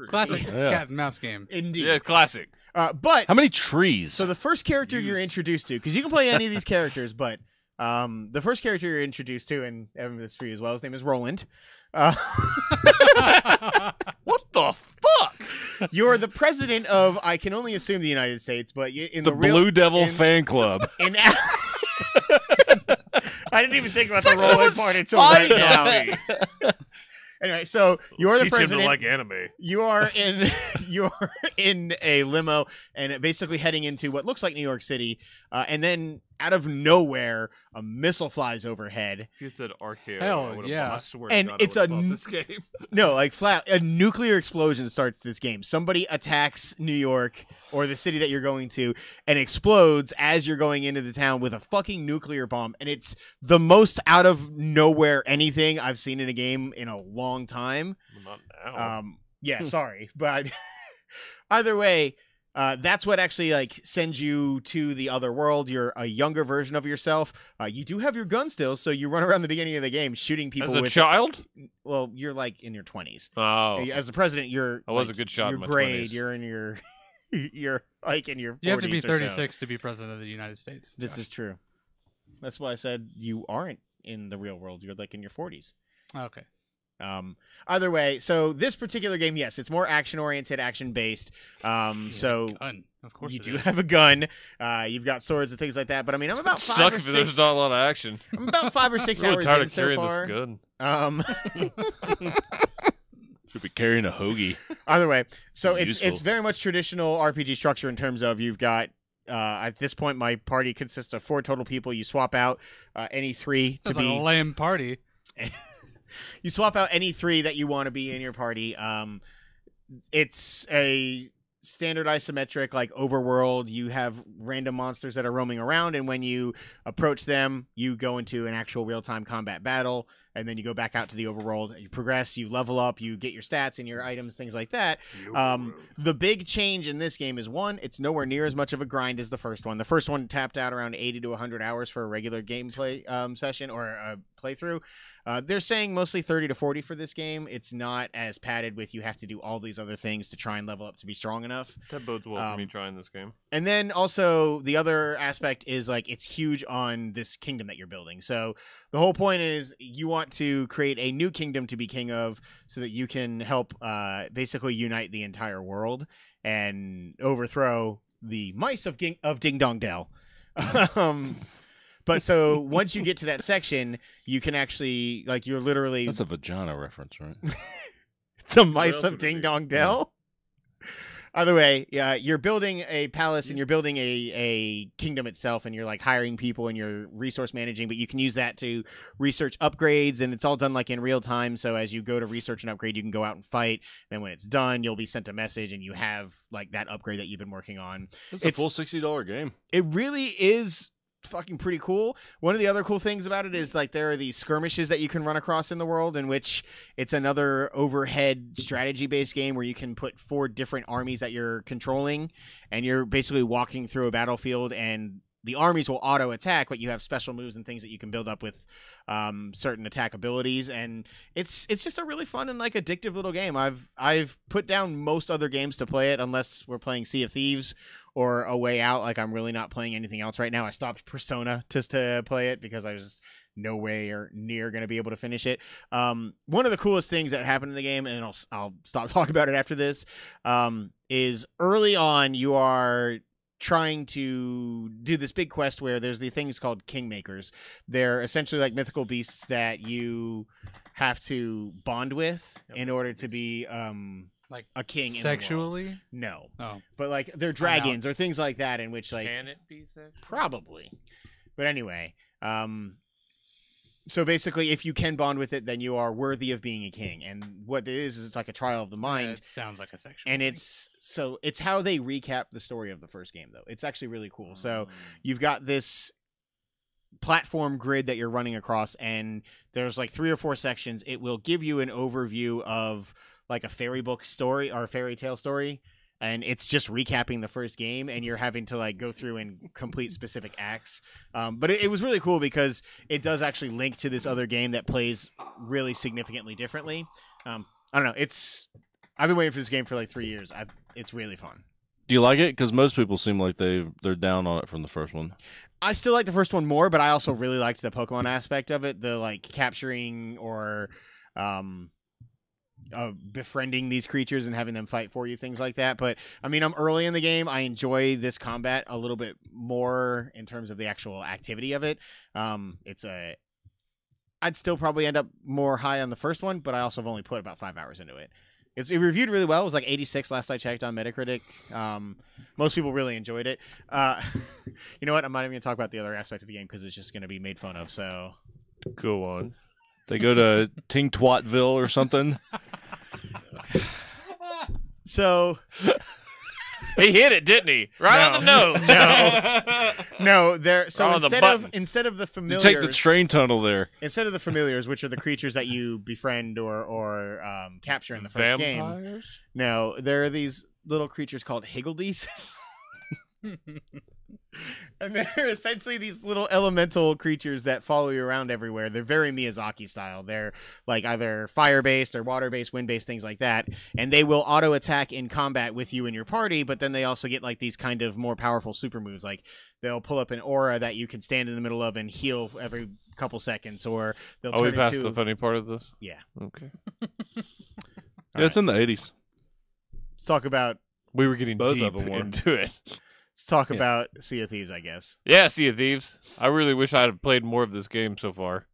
Classic
Yeah.
cat and mouse game.
Indeed.
Yeah, classic.
But
How many trees?
so the first character you're introduced to, because you can play any of these characters, but the first character you're introduced to, and Evan, this is for you as well, his name is Roland.
What the fuck?
You're the president of, I can only assume the United States, but in
the
real,
Blue Devil
in-
fan club.
in I didn't even think about the Roland part until right now. Anyway, so you're the
Teach him to
president.
like anime.
You're in a limo and basically heading into what looks like New York City, and then out of nowhere, a missile flies overhead.
If you said RKO,
Hell,
I would've
yeah.
bought- I swear
And
to God,
it's
I would've
a
bought
n-
this game.
No, a nuclear explosion starts this game. Somebody attacks New York or the city that you're going to and explodes as you're going into the town with a fucking nuclear bomb. And it's the most out of nowhere anything I've seen in a game in a long time.
Well, not now.
Yeah, sorry. But either way, that's what actually sends you to the other world. You're a younger version of yourself. You do have your gun still, so you run around the beginning of the game shooting people
As a
with
child?
Well, you're in your 20s.
Oh.
As the president, you're
I was a good shot
Your
in my
grade,
20s.
you're in your you're in your 40s
You have to be
or so.
36 to be president of the United States.
This
Josh.
is true. That's why I said you aren't in the real world. You're in your 40s.
Okay.
Either way, so this particular game, yes, it's more action-oriented, action-based. So
Gun. Of course
you
it
do
is.
have a gun. You've got swords and things like that. But I mean, I'm about
Suck
five or
if
six.
there's not a lot of action.
I'm about 5 or 6
I'm really
hours
tired
in
of
so
carrying
far.
this gun.
Should be carrying a hoagie.
Either way, so it's
Useful.
very much traditional RPG structure in terms of you've got. At this point, my party consists of 4 total people. You swap out any 3
Sounds
to be.
like a lame party.
You swap out any 3 that you want to be in your party. It's a standard isometric, like overworld. You have random monsters that are roaming around, and when you approach them, you go into an actual real-time combat battle, and then you go back out to the overworld. You progress, you level up, you get your stats and your items, things like that. The big change in this game is, one, it's nowhere near as much of a grind as the first one. The first one tapped out around 80 to 100 hours for a regular gameplay session or a playthrough. They're saying mostly 30 to 40 for this game. It's not as padded with you have to do all these other things to try and level up to be strong enough.
That bodes well for me trying this game.
And then also the other aspect is like it's huge on this kingdom that you're building. So the whole point is you want to create a new kingdom to be king of so that you can help basically unite the entire world and overthrow the mice of Ding Dong Dell. But so once you get to that section, you can actually, like, you're literally...
That's a vagina reference, right?
The mice of Ding Dong Dell? Yeah. Either way, yeah, you're building a palace and you're building a kingdom itself, and you're, like, hiring people and you're resource managing, but you can use that to research upgrades, and it's all done, like, in real time, so as you go to research an upgrade, you can go out and fight, then when it's done, you'll be sent a message, and you have, like, that upgrade that you've been working on.
It's a full $60 game.
It really is... fucking pretty cool. One of the other cool things about it is like there are these skirmishes that you can run across in the world, in which it's another overhead strategy based game where you can put 4 different armies that you're controlling, and you're basically walking through a battlefield, and the armies will auto attack, but you have special moves and things that you can build up with certain attack abilities, and it's just a really fun and like addictive little game. I've put down most other games to play it unless we're playing Sea of Thieves or A Way Out. Like, I'm really not playing anything else right now. I stopped Persona just to play it because I was just no way or near going to be able to finish it. One of the coolest things that happened in the game, and I'll stop talking about it after this, is early on you are trying to do this big quest where there's the things called kingmakers. They're essentially like mythical beasts that you have to bond with in order to be like a king
sexually?
In the world. No.
Oh.
But like they're dragons or things like that, in which like
Can it be sexual?
Probably. But anyway, so basically if you can bond with it, then you are worthy of being a king. And what it is it's like a trial of the mind.
It sounds like a sexual
and
thing.
it's how they recap the story of the first game, though. It's actually really cool. So you've got this platform grid that you're running across, and there's like 3 or 4 sections. It will give you an overview of like a fairy book story or a fairy tale story, and it's just recapping the first game, and you're having to like go through and complete specific acts. But it was really cool because it does actually link to this other game that plays really significantly differently. I don't know. I've been waiting for this game for like 3 years. It's really fun.
Do you like it? Because most people seem like they're down on it from the first one.
I still like the first one more, but I also really liked the Pokemon aspect of it, the like capturing or befriending these creatures and having them fight for you, things like that. But I mean, I'm early in the game. I enjoy this combat a little bit more in terms of the actual activity of it. I'd still probably end up more high on the first one, but I also have only put about 5 hours into it. It reviewed really well. It was like 86 last I checked on Metacritic. Most people really enjoyed it. You know what? I'm not even going to talk about the other aspect of the game because it's just going to be made fun of. So
Go on.
They go to Ting Twatville or something.
So
He hit it, didn't he? Right on the nose.
No, there. So
On the
instead of the
You
familiars,
take the train tunnel there.
instead of the familiars, which are the creatures that you befriend or capture in the first game.
Vampires?
No, there are these little creatures called Higgledies. And they're essentially these little elemental creatures that follow you around everywhere. They're very Miyazaki style. They're like either fire-based or water-based, wind-based, things like that. And they will auto-attack in combat with you and your party, but then they also get like these kind of more powerful super moves. Like they'll pull up an aura that you can stand in the middle of and heal every couple seconds, or they'll turn
we passed
into...
the funny part of this?
Yeah.
Okay.
Yeah, it's in the 80s.
Let's talk about...
We were getting
Both
deep
of them were.
into it.
Let's talk about Sea of Thieves, I guess.
Yeah, Sea of Thieves. I really wish I had played more of this game so far.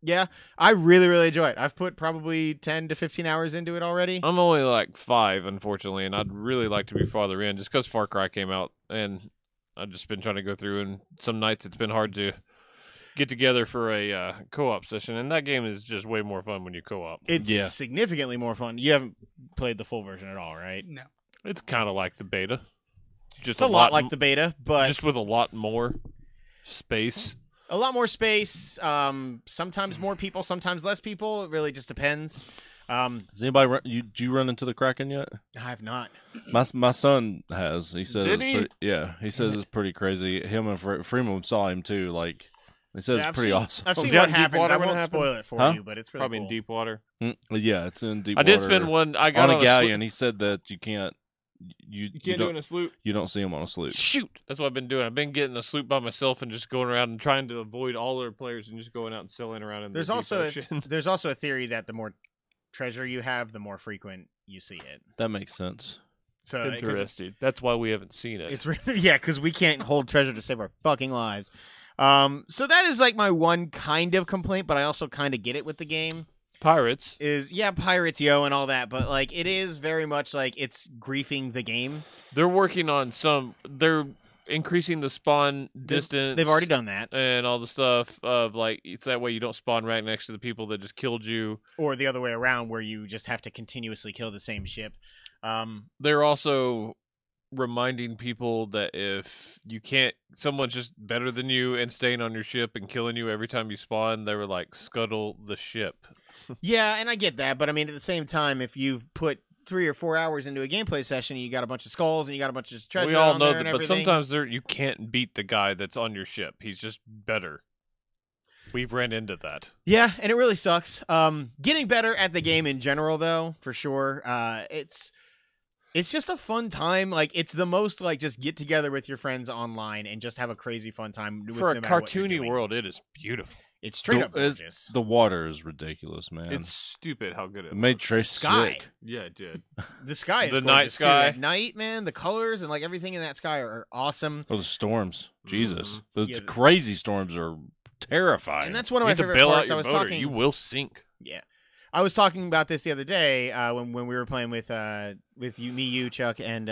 Yeah, I really, really enjoy it. I've put probably 10 to 15 hours into it already.
I'm only like 5, unfortunately, and I'd really like to be farther in just because Far Cry came out, and I've just been trying to go through, and some nights it's been hard to get together for a co-op session, and that game is just way more fun when you co-op.
It's significantly more fun. You haven't played the full version at all, right?
No.
It's kind of like the beta. Just
It's a lot like the beta, but
just with a lot more space.
A lot more space. Sometimes more people, sometimes less people. It really just depends.
Has anybody did you run into the Kraken yet?
I have not.
My son has. He says
Did he?
he says it's pretty crazy. Him and Freeman saw him too. Like he says
Yeah,
it's pretty awesome.
I've seen
Was that
what
in
happens.
Deepwater
I
when it
won't
happened?
spoil it for
Huh?
you, but it's really
Probably
cool.
in deep water.
Yeah, it's in deep
I did
water.
spend one. I got
on a
sloop.
galleon. He said that you can't. You
You can't do it in a sloop.
You don't see him on a sloop.
Shoot! That's what I've been doing. I've been getting a sloop by myself and just going around and trying to avoid all other players and just going out and sailing around in
There's
the deep
also
ocean.
there's also a theory that the more treasure you have, the more frequent you see it.
That makes sense.
So 'cause
Interesting. That's why we haven't seen it.
It's yeah, because we can't hold treasure to save our fucking lives. So that is like my one kind of complaint, but I also kind of get it with the game.
Pirates.
Is pirates, yo, and all that, but like it is very much like it's griefing the game.
They're working on some. They're increasing the spawn distance.
They've already done that,
and all the stuff of like it's that way you don't spawn right next to the people that just killed you.
or the other way around, where you just have to continuously kill the same ship.
They're also reminding people that if you can't, someone's just better than you and staying on your ship and killing you every time you spawn, they were like scuttle the ship.
Yeah, and I get that, but I mean, at the same time, if you've put 3 or 4 hours into a gameplay session, you got a bunch of skulls and you got a bunch of treasure.
We all
on
know
there
that,
and
but
everything.
sometimes you can't beat the guy that's on your ship. He's just better. We've ran into that.
Yeah, and it really sucks. Getting better at the game in general, though, for sure. It's just a fun time. Like it's the most like just get together with your friends online and just have a crazy fun time.
For a
no matter what you're
cartoony
doing.
world, it is beautiful.
It's straight up gorgeous.
The water is ridiculous, man.
It's stupid how good it
It made
looks.
Trace
Sky.
sick.
Yeah, it did.
The sky is
The
gorgeous,
night
too.
sky.
At night, man, the colors and like everything in that sky are awesome.
Oh, the storms. Jesus. The
Yeah.
crazy storms are terrifying.
And that's one of
You
my
have to
favorite
bail out
parts.
your
I was
motor.
talking.
You will sink.
Yeah, I was talking about this the other day when we were playing with you, Chuck, and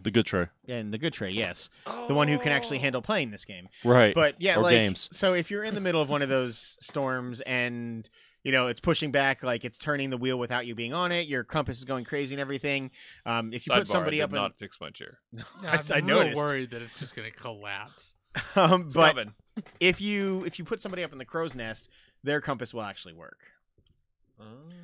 the good tray.
the Good Tray. Yes, the one who can actually handle playing this game.
Right.
But yeah,
Or
like
games.
so if you're in the middle of one of those storms and it's pushing back, like it's turning the wheel without you being on it, your compass is going crazy and everything. If you put
Sidebar,
somebody
I
up
did not fix my chair.
I
I'm
noticed.
real worried that it's just going to collapse.
but
Coming.
if you put somebody up in the crow's nest, their compass will actually work.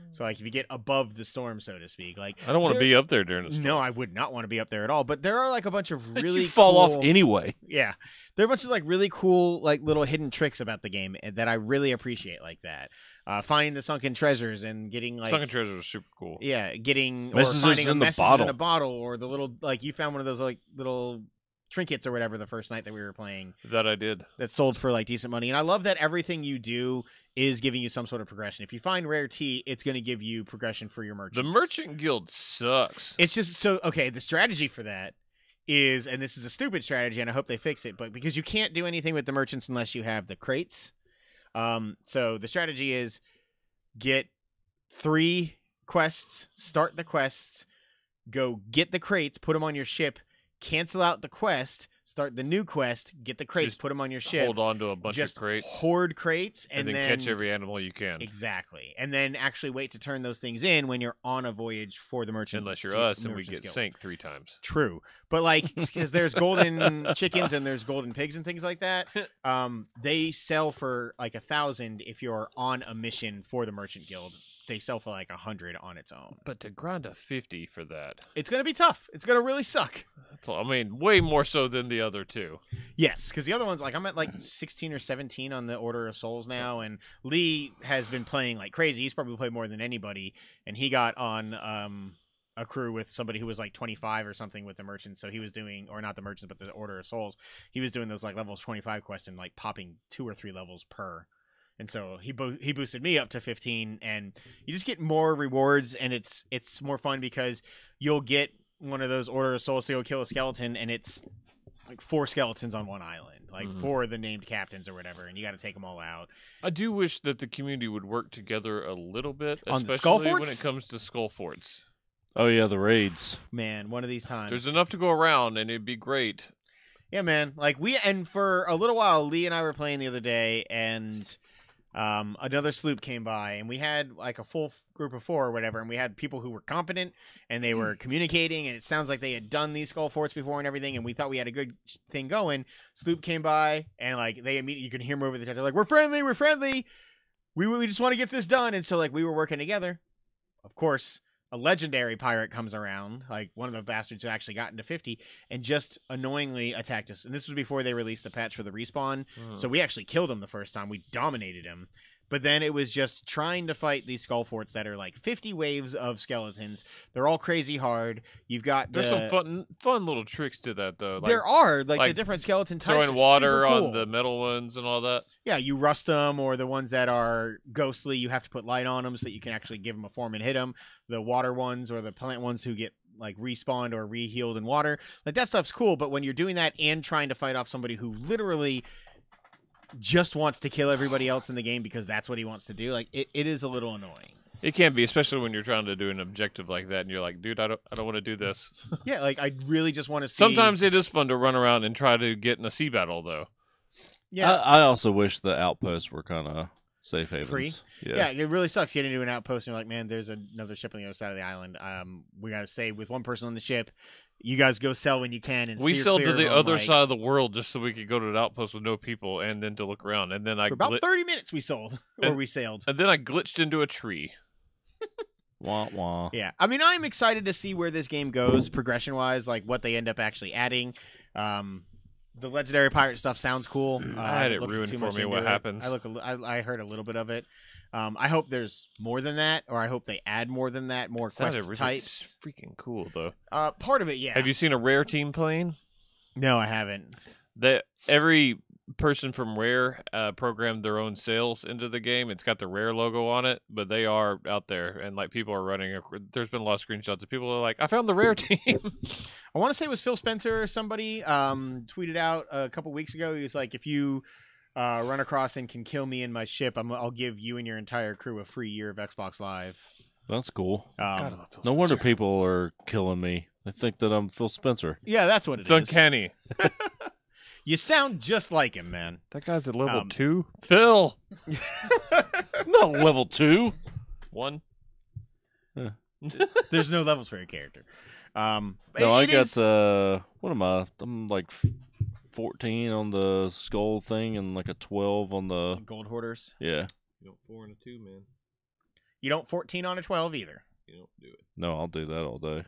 So like if you get above the storm, so to speak, like
I don't want to
there-
be up there during the storm.
No, I would not want to be up there at all. But there are like a bunch of really
you fall
cool-
off anyway.
Yeah, there are a bunch of like really cool like little hidden tricks about the game that I really appreciate, like that. Finding the sunken treasures and getting like
Sunken treasures are super cool.
yeah, getting
Messages
or finding a
in the
message
bottle.
in a bottle, or the little like you found one of those like little trinkets or whatever the first night that we were playing
That I did.
that sold for like decent money. And I love that everything you do is giving you some sort of progression. If you find rare tea, it's going to give you progression for your merchants.
The Merchant Guild sucks.
It's just so okay. The strategy for that is, and this is a stupid strategy, and I hope they fix it, but because you can't do anything with the merchants unless you have the crates. So the strategy is get 3 quests, start the quests, go get the crates, put them on your ship, cancel out the quest, start the new quest, get the crates,
Just
put them on your ship.
Hold on to a bunch
just
of crates
hoard crates,
and then catch every animal you can.
Exactly, and then actually wait to turn those things in when you're on a voyage for the merchant.
Unless you're
to-
us and we
merchant's
get
guild.
sank 3 times.
True, but like because there's golden chickens and there's golden pigs and things like that. They sell for like 1,000 if you're on a mission for the merchant guild. They sell for like 100 on its own.
But to grind a 50 for that,
It's gonna be tough. It's gonna really suck.
that's all. I mean, way more so than the other 2.
Yes, because the other ones, like I'm at like 16 or 17 on the Order of Souls now, and Lee has been playing like crazy. He's probably played more than anybody, and he got on a crew with somebody who was like 25 or something with the merchants. So he was doing, or not the merchants, but the Order of Souls. He was doing those like levels 25 quests and like popping 2 or 3 levels per. And so he boosted me up to 15, and you just get more rewards, and it's more fun because you'll get one of those Order of Souls to go kill a skeleton, and it's like 4 skeletons on one island, like 4 of the named captains or whatever, and you got to take them all out.
I do wish that the community would work together a little bit,
On the
especially
skull
when
forts?
it comes to skull forts.
Oh yeah, the raids.
Man, one of these times.
There's enough to go around, and it'd be great.
Yeah, man. Like and for a little while, Lee and I were playing the other day, and another sloop came by, and we had like a full group of 4 or whatever, and we had people who were competent and they were communicating, and it sounds like they had done these skull forts before and everything, and we thought we had a good thing going. Sloop came by, and like they immediately, you can hear them over the top. They're like, "We're friendly, we're friendly. We just want to get this done." And so like we were working together. Of course, a legendary pirate comes around, like one of the bastards who actually got into 50 and just annoyingly attacked us. And this was before they released the patch for the respawn. So we actually killed him the first time. We dominated him. But then it was just trying to fight these skull forts that are like 50 waves of skeletons. They're all crazy hard. You've got
There's some fun little tricks to that though. Like,
there are like the different skeleton types.
Throwing water
cool.
on the metal ones and all that.
Yeah, you rust them, or the ones that are ghostly, you have to put light on them so that you can actually give them a form and hit them. The water ones or the plant ones who get like respawned or re-healed in water, like that stuff's cool. But when you're doing that and trying to fight off somebody who literally just wants to kill everybody else in the game because that's what he wants to do, like it is a little annoying.
It can be, especially when you're trying to do an objective like that and you're like, dude, I don't want to do this.
Yeah, like I really just want to see.
Sometimes it is fun to run around and try to get in a sea battle though.
Yeah, I also wish the outposts were kind of safe havens.
Free. Yeah, it really sucks. You get into an outpost and you're like, man, there's another ship on the other side of the island. We got to stay with one person on the ship. You guys go sell when you can. And
we sailed to the
on,
other
like,
side of the world just so we could go to an outpost with no people and then to look around. And then
for about 30 minutes we sold or we sailed.
And then I glitched into a tree.
Wah, wah.
Yeah, I mean, I'm excited to see where this game goes progression-wise, like what they end up actually adding. The legendary pirate stuff sounds cool.
I had it ruined for me what happens.
I heard a little bit of it. I hope there's more than that, or I hope they add more than that, more quest
really
types.
Freaking cool, though.
Part of it, yeah.
Have you seen a Rare team playing?
No, I haven't.
Every person from Rare programmed their own sales into the game. It's got the Rare logo on it, but they are out there, and like people are running. There's been a lot of screenshots of people are like, "I found the Rare team."
I want to say it was Phil Spencer or somebody tweeted out a couple weeks ago. He was like, "If you run across and can kill me in my ship, I'll give you and your entire crew a free year of Xbox Live."
That's cool.
God,
no wonder people are killing me. They think that I'm Phil Spencer.
Yeah, that's what
it's uncanny.
You sound just like him, man.
That guy's at level 2. Phil!
Not level 2.
1.
There's no levels for your character.
No, I got, what am I? I'm like 14 on the skull thing and like a 12 on the...
Gold Hoarders?
Yeah.
You don't 4 and a 2, man.
You don't 14 on a 12 either.
You don't do it.
No, I'll do that all day.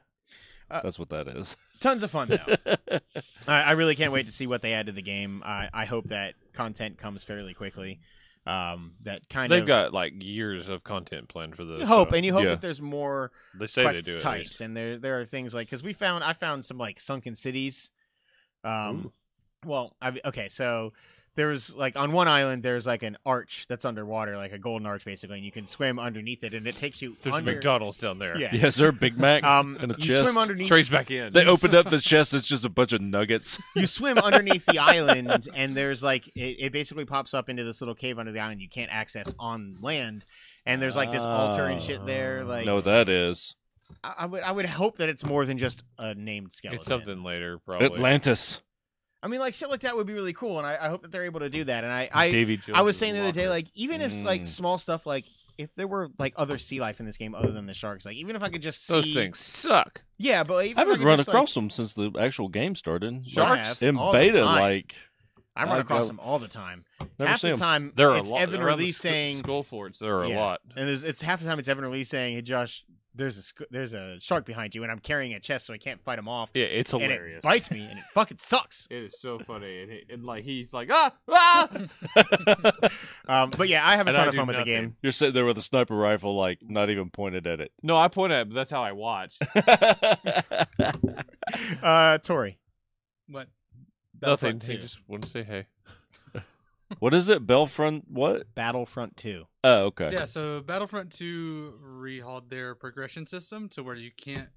That's what that is.
Tons of fun, though. I really can't wait to see what they add to the game. I hope that content comes fairly quickly. They've
got like years of content planned for this.
You hope that there's more
they say
quest
they do
types, and there are things like, because I found some like sunken cities. So there was like on one island there's like an arch that's underwater, like a golden arch basically, and you can swim underneath it, and it takes you.
There's McDonald's down there.
Yeah.
Yes, there a Big Mac and a
you
chest.
Swim underneath.
Trades back in.
They opened up the chest. It's just a bunch of nuggets.
You swim underneath the island, and there's like it basically pops up into this little cave under the island you can't access on land, and there's like this altar and shit there. Like,
no, that is.
I would hope that it's more than just a named skeleton.
It's something later, probably.
Atlantis.
I mean, like, shit like that would be really cool, and I hope that they're able to do that. And I was saying the other day, like, even if like small stuff, like if there were like other sea life in this game other than the sharks, like even if I could just see
those things suck.
Yeah, but even
I haven't run across them since the actual game started.
Sharks
in beta, like
I run across them all the time.
Never
half
see
the
them.
time,
There are
it's
a lot.
Evan Release saying
skull forts. There are a lot,
and it's half the time it's Evan Release saying, "Hey, Josh, there's a shark behind you, and I'm carrying a chest, so I can't fight him off."
Yeah, it's hilarious.
And it bites me, and it fucking sucks.
It is so funny, and like he's like
but yeah, I have a ton of fun with the game.
You're sitting there with a sniper rifle, like not even pointed at it.
No, I point at it, but that's how I watch.
Tori.
What?
Nothing. He just want to say hey.
What is it? Battlefront what?
Battlefront 2.
Oh, okay.
Yeah, so Battlefront 2 rehauled their progression system to where you can't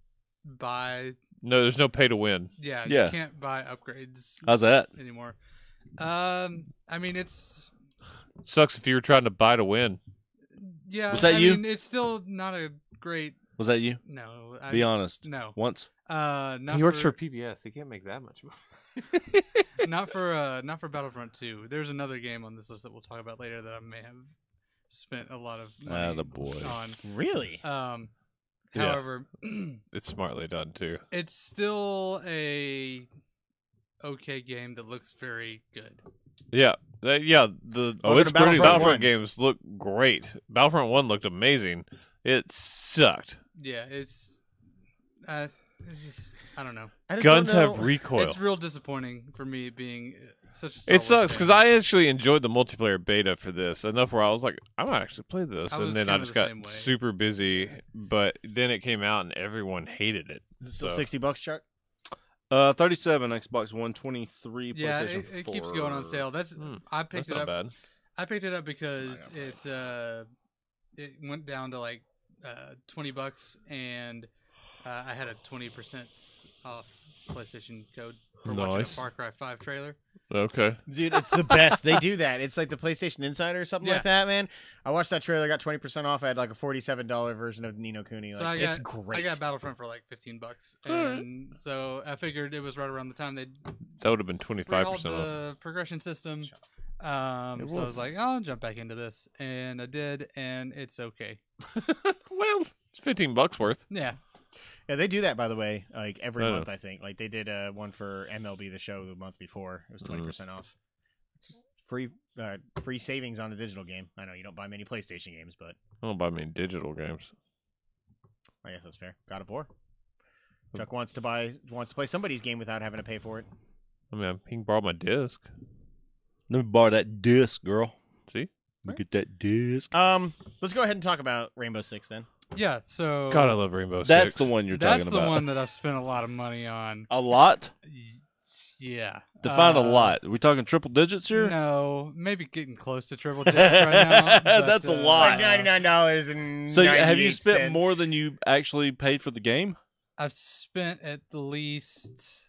buy...
No, there's no pay to win.
Yeah,
Yeah.
you can't buy upgrades
How's that?
anymore. I mean, it's...
Sucks if you were trying to buy to win.
Yeah,
Was that
I
you?
mean, it's still not a great...
Was that you?
No.
Be honest.
No.
Once?
Not
He works for PBS. He can't make that much money.
not for Battlefront 2. There's another game on this list that we'll talk about later that I may have spent a lot of money
Attaboy.
on.
Really?
Yeah.
However,
It's smartly done too.
it's still a okay game that looks very good.
Yeah, the
Oh, it's pretty-
Battlefront
Battlefront
games look great. Battlefront 1 looked amazing. It sucked.
Yeah, it's just I don't know.
I just
Guns
don't know.
have recoil.
It's real disappointing for me being such a Star
It
Wars
sucks because
fan.
I actually enjoyed the multiplayer beta for this enough where I was like, I might actually play this,
I
and
was
then I
kinda
just
the
got
same way.
super busy. But then it came out and everyone hated it.
Is it still
So-
$60, Chuck?
37 Xbox One, 23
Yeah,
PlayStation 4.
it keeps going on sale. That's I
That's
picked it
not
up.
bad.
I picked it up because
Still not
it went down to like $20, and I had a 20% off PlayStation code for watching a
Nice.
Far Cry 5 trailer.
Okay.
Dude, it's the best. They do that. It's like the PlayStation Insider or something
Yeah.
like that, man. I watched that trailer, got 20% off. I had like a $47 version of Ni no Kuni.
So
Like,
I got,
it's great.
I got Battlefront for like $15,
Alright.
and so I figured it was right around the time they
That would have been
rehauled
25% off.
the progression system.
It
So I
was.
was like, I'll jump back into this, and I did, and it's okay.
Well, it's $15 worth.
Yeah,
Yeah, they do that, by the way, like every
I know.
month, I think. Like they did one for MLB The Show the month before. It was 20% off. Just free savings on a digital game. I know you don't buy many PlayStation games, but
I don't buy many digital games.
I guess that's fair. God of War. Chuck wants to play somebody's game without having to pay for it.
I mean, he can borrow my disc.
Let me borrow that disc, girl.
See?
Look at that disc.
Let's go ahead and talk about Rainbow Six then.
yeah. So
God, I love Rainbow
That's
Six.
the one you're
that's
talking
the
about.
one that I've spent a lot of money on.
A lot?
Yeah.
Define a lot. Are we talking triple digits here?
No, maybe getting close to triple digits right now. but,
That's a lot.
Like $99 and
So have you spent more than you actually paid for the game?
I've spent at least.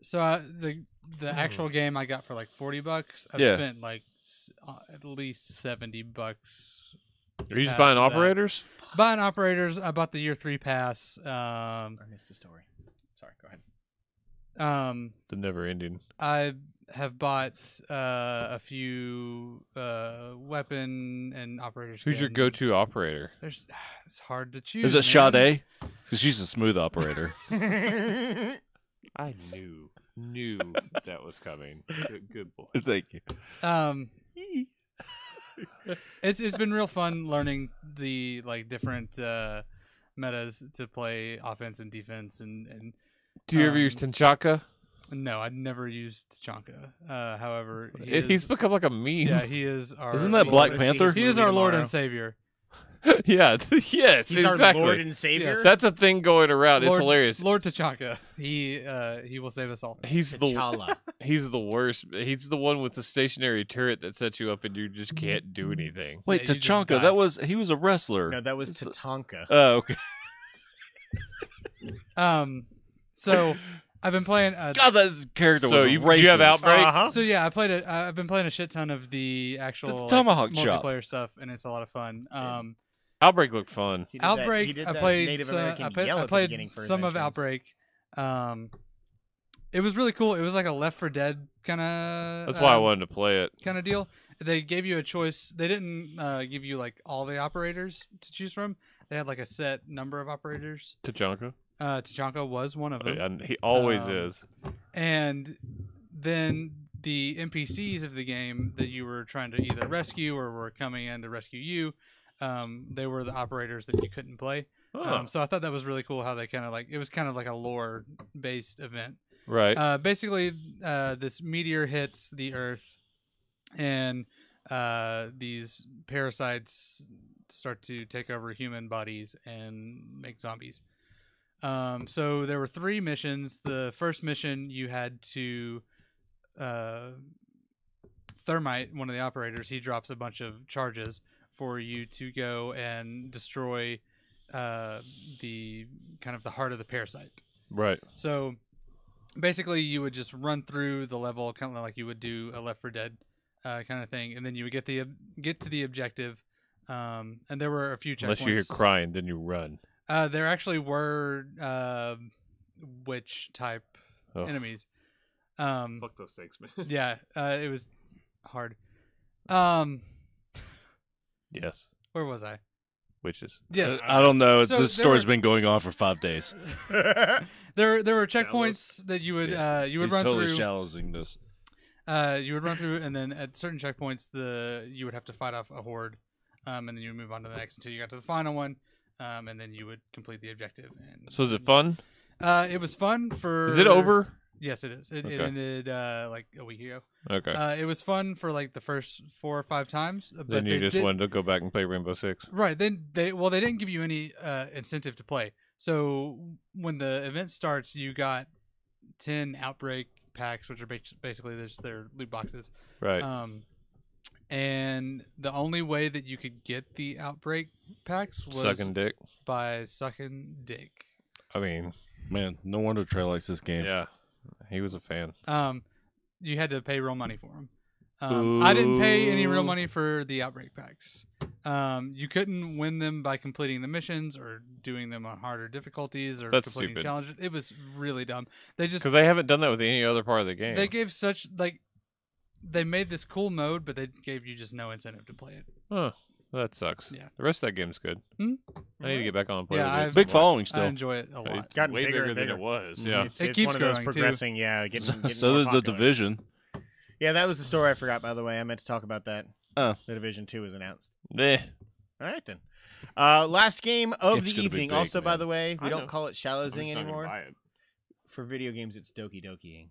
So the actual game I got for like $40. I've
Yeah.
spent like at least $70.
Are you just
past
buying
that.
operators?
Buying operators. I bought the year 3 pass.
I missed the story. Sorry, go ahead.
The never ending.
I have bought a few weapon and operators.
Who's your go-to operator?
There's it's hard to choose.
Is it
man.
Sade? Because she's a smooth operator.
I knew that was coming. Good boy.
Thank you.
It's been real fun learning the like different metas to play offense and defense and
Do you ever use T'Chaka?
no, I'd never used Chanka. However,
He's become like a meme.
yeah, he is our
Isn't that
Lord
Black
to
Panther?
see
he
his
is our
movie
Lord
tomorrow.
and Savior.
yeah. Yes.
He's
exactly.
our Lord and Savior.
Yes.
That's a thing going around. It's
Lord,
hilarious.
Lord T'Chaka. He will save us all.
He's the
T'Challa.
he's the worst. He's the one with the stationary turret that sets you up and you just can't do anything.
Wait,
Yeah, you just die.
Tachanka, he was a wrestler.
No, that was Tatanka.
Oh, okay.
So I've been playing.
God, that character
So
was
you
racist.
have Outbreak?
Uh-huh.
So yeah, I've been playing a shit ton of the actual
Tomahawk chop.
multiplayer stuff, and it's a lot of fun.
Outbreak looked fun.
He did that-
Outbreak.
he did
I
that
played.
Native American
I
yell at the
played
beginning for his
some of
entrance.
Outbreak. It was really cool. It was like a Left 4 Dead kind of.
That's why I wanted to play it.
Kind of deal. They gave you a choice. They didn't give you like all the operators to choose from. They had like a set number of operators.
T'Chaka.
Tachanka was one of them.
And he always
Um,
is.
And then the NPCs of the game that you were trying to either rescue or were coming in to rescue you, they were the operators that you couldn't play.
Oh,
So I thought that was really cool how they kind of like it was kind of like a lore based event.
right.
Basically, this meteor hits the Earth, and these parasites start to take over human bodies and make zombies. So there were 3 missions. The first mission you had to Thermite, one of the operators, he drops a bunch of charges for you to go and destroy the kind of the heart of the parasite.
Right.
So basically, you would just run through the level, kind of like you would do a Left 4 Dead kind of thing, and then you would get to the objective. And there were a few checkpoints.
Unless you hear crying, then you run.
There actually were witch type
Oh.
enemies.
Fuck those things, man.
Yeah, it was hard.
Yes.
Where was I?
Witches.
Yes.
I don't know.
So
This
there
story's
were-
been going on for 5 days.
There were checkpoints that you would you would
He's
run
totally
through.
shallowing this.
You would run through, and then at certain checkpoints, you would have to fight off a horde, and then you would move on to the next until you got to the final one, and then you would complete the objective. And
So is it fun?
It was fun for.
Is it over?
Yes, it is. It
Okay.
ended like a week ago.
Okay.
It was fun for like the first 4 or 5 times. But
Then you
they
just
did-
wanted to go back and play Rainbow Six.
Right. Then they didn't give you any incentive to play. So when the event starts, you got 10 outbreak packs, which are basically just their loot boxes.
Right.
And the only way that you could get the outbreak packs was
Sucking dick.
by sucking dick.
I mean,
Man, no wonder Trey likes this game.
yeah. He was a fan.
You had to pay real money for them. I didn't pay any real money for the outbreak packs. You couldn't win them by completing the missions or doing them on harder difficulties or
That's
completing
stupid.
challenges. It was really dumb. They just
Because they haven't done that with any other part of the game.
they gave such like they made this cool mode, but they gave you just no incentive to play it.
Huh. That sucks.
Yeah.
The rest of that game's good.
Hmm?
I need to get back on and play
Yeah,
with it.
I've-
Big
some more.
following
I
still.
enjoy it a lot.
It's
Gotten
way
bigger
bigger
and
than
bigger.
it was.
Mhm.
Yeah.
It's,
It
it's
keeps
one of those
growing, too.
progressing. Yeah, getting
So
more
did the
popular.
Division.
Yeah, that was the story I forgot. By the way, I meant to talk about that.
Oh.
The Division 2 was announced.
Eh.
All right then. Last game of
It's
the
gonna be
evening.
big,
also, by
man.
the way, we
I
don't
know.
call it Shallowsing
I'm just not gonna
anymore.
buy it.
For video games, it's Doki Dokiing.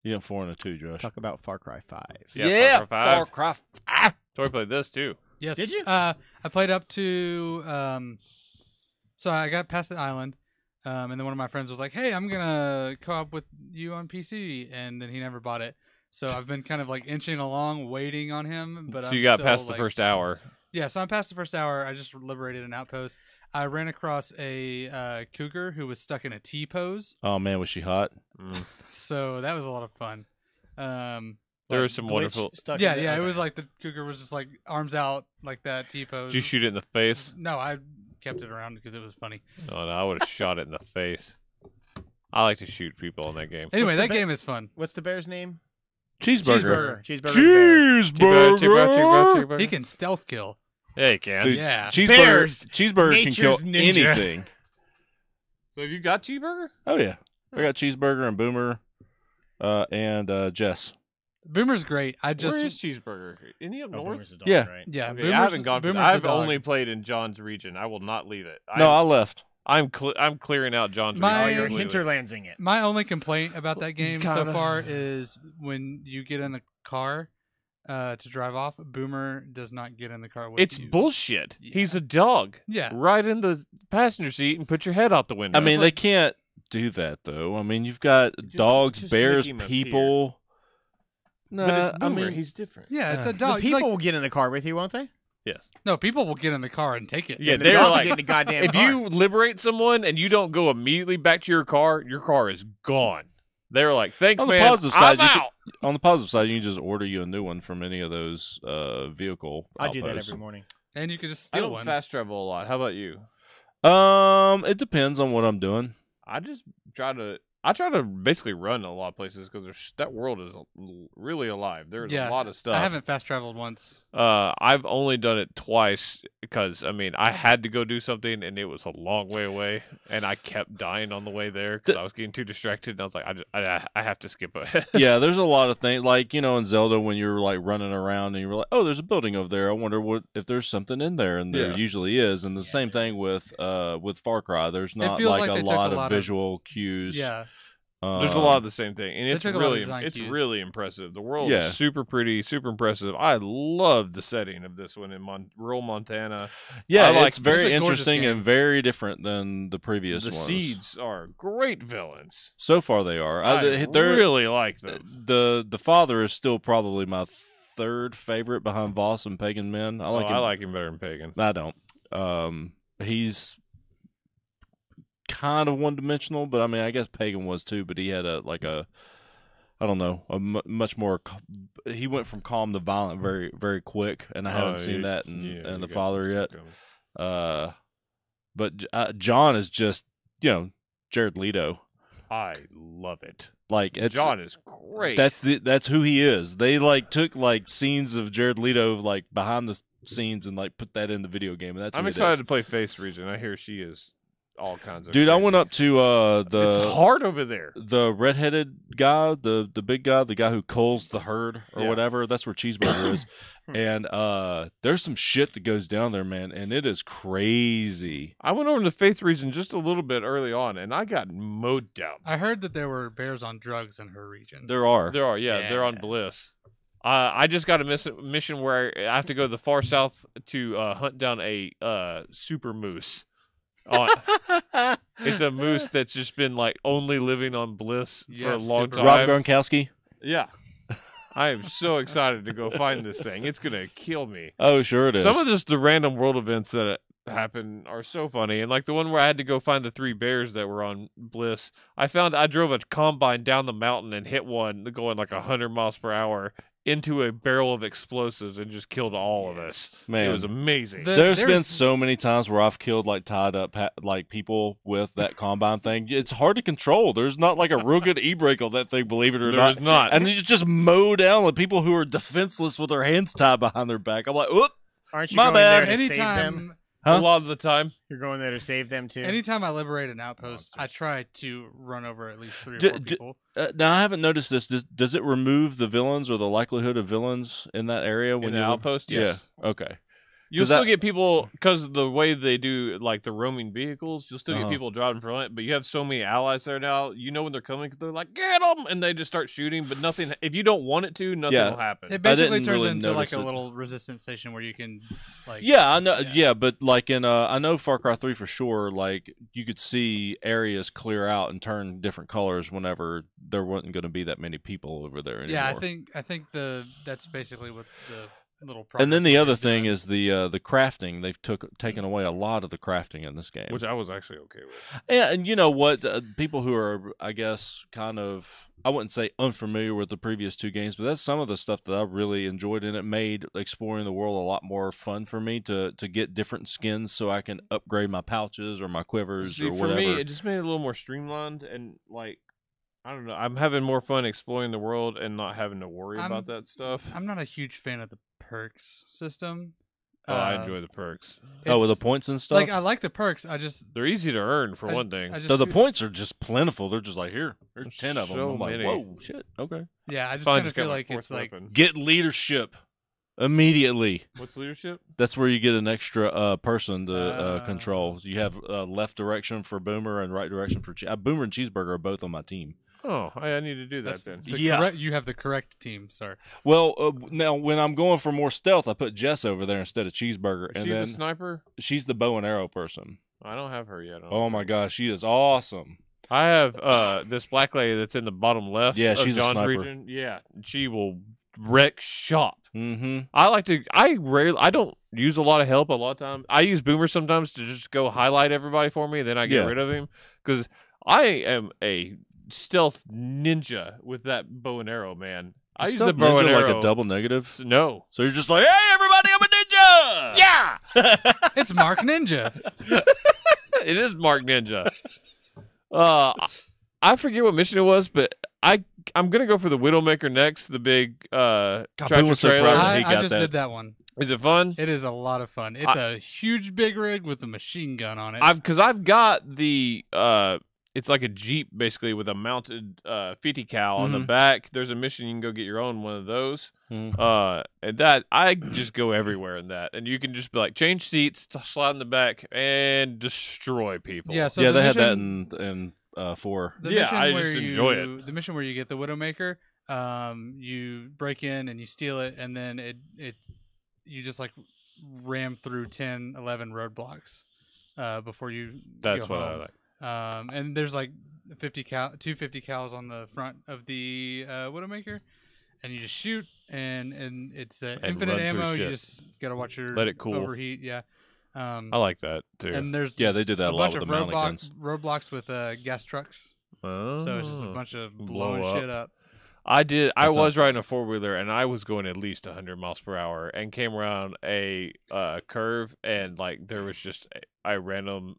You got 4 and a 2, Josh.
Talk about Far Cry 5.
Yeah, Far Cry 5.
Cry.
Tori played this too.
Yes.
Did you?
I played up to so I got past the island. And then one of my friends was like, "Hey, I'm gonna co-op with you on PC," and then he never bought it. So I've been kind of like inching along, waiting on him. But
So
I'm
you got
still,
past the
like-
first hour.
Yeah, so I'm past the first hour. I just liberated an outpost. I ran across a cougar who was stuck in a T pose.
Oh man, was she hot?
Mm.
So that was a lot of fun.
There was some
Glitch
wonderful.
stuck
Yeah,
in
yeah. It
okay.
was like the cougar was just like arms out, like that T pose.
Did you shoot it in the face?
No, I kept it around because it was funny.
Oh no, I would have shot it in the face. I like to shoot people in that game.
Anyway,
the
that
ba-
game is fun.
What's the bear's name?
Cheeseburger.
Cheeseburger.
He can stealth kill.
Yeah, you can.
Dude,
Yeah.
Bears.
Cheeseburger can kill
Nature's ninja.
anything.
So have you got cheeseburger?
Oh yeah, I got Cheeseburger and Boomer, and Jess.
Boomer's great. I just
Where is cheeseburger? Any up
Oh,
north?
Boomer's a dog,
Yeah.
right?
yeah.
Okay,
Boomer's,
I haven't gone. For
Boomer's
that.
the
I've
dog.
only played in John's region. I will not leave it.
No, I left.
I'm clearing out John's
My-
Oh,
region.
you're
completely.
hinterlandsing it.
My only complaint about that game so
Kinda.
far is when you get in the car to drive off, Boomer does not get in the car with
It's
you.
bullshit.
Yeah.
He's a dog.
Yeah.
Right in the passenger seat and put your head out the window.
I mean,
like-
they can't do that though. I mean, you've got dogs,
just
bears,
make him appear.
people.
but
Nah,
it's
I
Boomer.
mean,
He's different.
Yeah, it's
Uh,
a
The
dog.
people
Like,
will get in the car with you, won't they?
Yes.
no, people will get in the car and take it.
Yeah,
And the
they're
dog will
like-
get in the goddamn
If
car.
you liberate someone and you don't go immediately back to your car is gone. They're like, thanks,
On the
man.
positive side,
I'm
you can-
out.
on the positive side, you can just order you a new one from any of those vehicle.
I do that
outposts.
every morning.
And you could just
I
steal
don't
one.
fast travel a lot. How about you?
It depends on what I'm doing.
I just try to basically run a lot of places because that world is really alive. There's
Yeah,
a lot of stuff.
I haven't fast traveled once.
I've only done it twice because I mean I had to go do something and it was a long way away and I kept dying on the way there because I was getting too distracted and I was like I have to skip it.
Yeah, there's a lot of things like in Zelda when you're like running around and you're like, oh, there's a building over there. I wonder if there's something in there, and there
Yeah.
usually is. And the
Yeah,
same
there
thing
is.
with Far Cry. There's not
feels
like,
like
a
they took
lot
a
of
lot of-
visual cues.
Yeah.
There's a lot of the same thing and
They
it's
took a lot of
really
design cues.
really impressive. The world
Yeah.
is super pretty, super impressive. I love the setting of this one in rural Montana.
Yeah,
I like-
it's
this is
very
a gorgeous
interesting
game.
and very different than the previous
The
ones.
seeds are great villains.
So far, they are.
I
They're-
really like them.
the father is still probably my third favorite behind Voss and Pagan Men. I like him.
I like him better than Pagan.
I don't. He's kind of one-dimensional, but I mean, I guess Pagan was too. But he had I don't know, much more. He went from calm to violent very, very quick, and I haven't seen that in the father yet. But John is just Jared Leto.
I love it.
Like
John is great.
That's who he is. They like took like scenes of Jared Leto like behind the scenes and like put that in the video game. And that's
I'm excited to play Face Region. I hear she is all kinds of.
Dude,
crazy.
I went up to
It's hard over there.
The redheaded guy, the big guy, the guy who culls the herd or whatever. That's where Cheeseburger is. And there's some shit that goes down there, man, and it is crazy.
I went over to the Faith region just a little bit early on, and I got mowed down.
I heard that there were bears on drugs in her region.
There are,
yeah. They're on Bliss. I just got a mission where I have to go to the far south to hunt down a super moose. It's a moose that's just been like only living on Bliss for a long time.
Rob Gronkowski.
Yeah. I am so excited to go find this thing. It's gonna kill me.
Oh, sure it is.
Some of just the random world events that happen are so funny, and like the one where I had to go find the 3 bears that were on Bliss. I drove a combine down the mountain and hit one going like 100 miles per hour into a barrel of explosives and just killed all of us.
Man,
it was amazing.
There's been so many times where I've killed like tied up like people with that combine thing. It's hard to control. There's not like a real good e-brake on that thing, believe it or not.
There's not.
And you just mow down like people who are defenseless with their hands tied behind their back. I'm like, whoop,
aren't you
my
going
bad.
there to save them?
A lot of the time.
You're going there to save them, too?
Anytime I liberate an outpost, I try to run over at least 3 or 4 people.
Now, I haven't noticed this. Does it remove the villains or the likelihood of villains in that area?
When the outpost? Yes.
Yeah. Okay.
You'll still get people, because of the way they do like the roaming vehicles, you'll still get people driving from it, but you have so many allies there now, you know when they're coming, because they're like, get them! And they just start shooting, but nothing, if you don't want it to, nothing will happen.
It basically turns into like a little resistance station where you can, like...
Yeah, I know. Yeah, but like in, I know Far Cry 3 for sure, like you could see areas clear out and turn different colors whenever there wasn't going to be that many people over there anymore.
Yeah, I think that's basically what the...
And then the other thing is the crafting. They've taken away a lot of the crafting in this game,
which I was actually okay with.
Yeah, and you know what? People who are, I guess, kind of, I wouldn't say unfamiliar with the previous 2 games, but that's some of the stuff that I really enjoyed, and it made exploring the world a lot more fun for me to get different skins so I can upgrade my pouches or my quivers or whatever.
For me, it just made it a little more streamlined and like. I don't know. I'm having more fun exploring the world and not having to worry about that stuff.
I'm not a huge fan of the perks system.
Oh, I enjoy the perks.
Oh, with the points and stuff?
Like, I like the perks.
They're easy to earn, for one thing.
So the points are just plentiful. They're just like, here's 10 of them. I'm like, whoa, shit, okay.
Yeah, I just kind of feel like it's like...
Get leadership immediately.
What's leadership?
That's where you get an extra person to control. You have left direction for Boomer and right direction for... Boomer and Cheeseburger are both on my team.
Oh, I need to do that then.
You have the correct team, sir.
Well, now when I'm going for more stealth, I put Jess over there instead of Cheeseburger.
Is she the sniper?
She's the bow and arrow person.
I don't have her yet.
Oh my gosh, she is awesome.
I have this black lady that's in the bottom left.
Yeah, she's
John's
a sniper.
region. Yeah, she will wreck shop.
Mm-hmm.
I don't use a lot of help a lot of times. I use Boomer sometimes to just go highlight everybody for me, then I get rid of him because I am a stealth ninja with that bow and arrow, man. I use the bow and arrow
like a double negative.
No,
so you're just like, hey, everybody, I'm a ninja.
Yeah,
it's Mark Ninja.
It is Mark Ninja. I forget what mission it was, but I'm gonna go for the Widowmaker next. The big tractor trailer.
I just did that one.
Is it fun?
It is a lot of fun. It's a huge big rig with a machine gun on it.
I've got the it's like a Jeep basically with a mounted 50 cal on the back. There's a mission you can go get your own one of those. And that I just go everywhere in that, and you can just be like change seats, slide in the back, and destroy people.
Yeah, so
they had that in 4.
I just enjoy it.
The mission where you get the Widowmaker, you break in and you steal it, and then you just like ram through 10, 11 roadblocks before you.
That's
go
what
home.
I like.
And there's like 250 cals on the front of the Widowmaker, and you just shoot, and it's infinite ammo. You just gotta watch your
let it cool
overheat. Yeah,
I like that too.
And there's
they do that a lot with the mounted guns.
Roadblocks with gas trucks.
Oh.
So it's just a bunch of blowing shit up.
I was riding a 4-wheeler and I was going at least 100 miles per hour and came around a curve and like there was just a random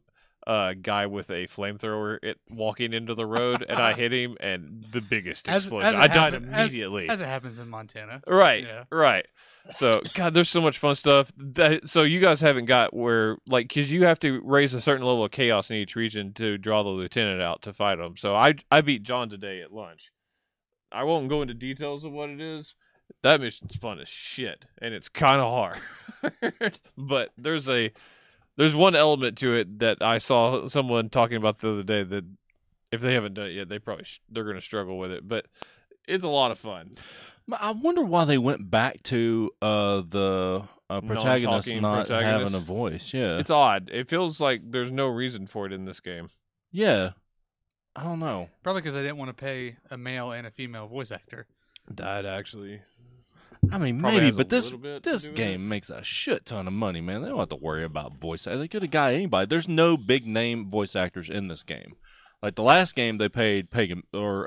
guy with a flamethrower walking into the road, and I hit him, and the biggest explosion.
As
I died immediately.
As it happens in Montana.
Right,
Yeah.
right. So, God, there's so much fun stuff. So you guys haven't got where, like, because you have to raise a certain level of chaos in each region to draw the lieutenant out to fight them. So I beat John today at lunch. I won't go into details of what it is. That mission's fun as shit, and it's kind of hard. But there's one element to it that I saw someone talking about the other day that if they haven't done it yet, they're going to struggle with it. But it's a lot of fun.
I wonder why they went back to the protagonist not having a voice. Yeah,
it's odd. It feels like there's no reason for it in this game.
Yeah, I don't know.
Probably because I didn't want to pay a male and a female voice actor.
That actually.
I mean,
Probably
maybe,
has
but
a little bit to
this
do with
game makes a shit ton of money, man. They don't have to worry about voice actors. They could have got anybody. There's no big name voice actors in this game. Like the last game, they paid Pagan or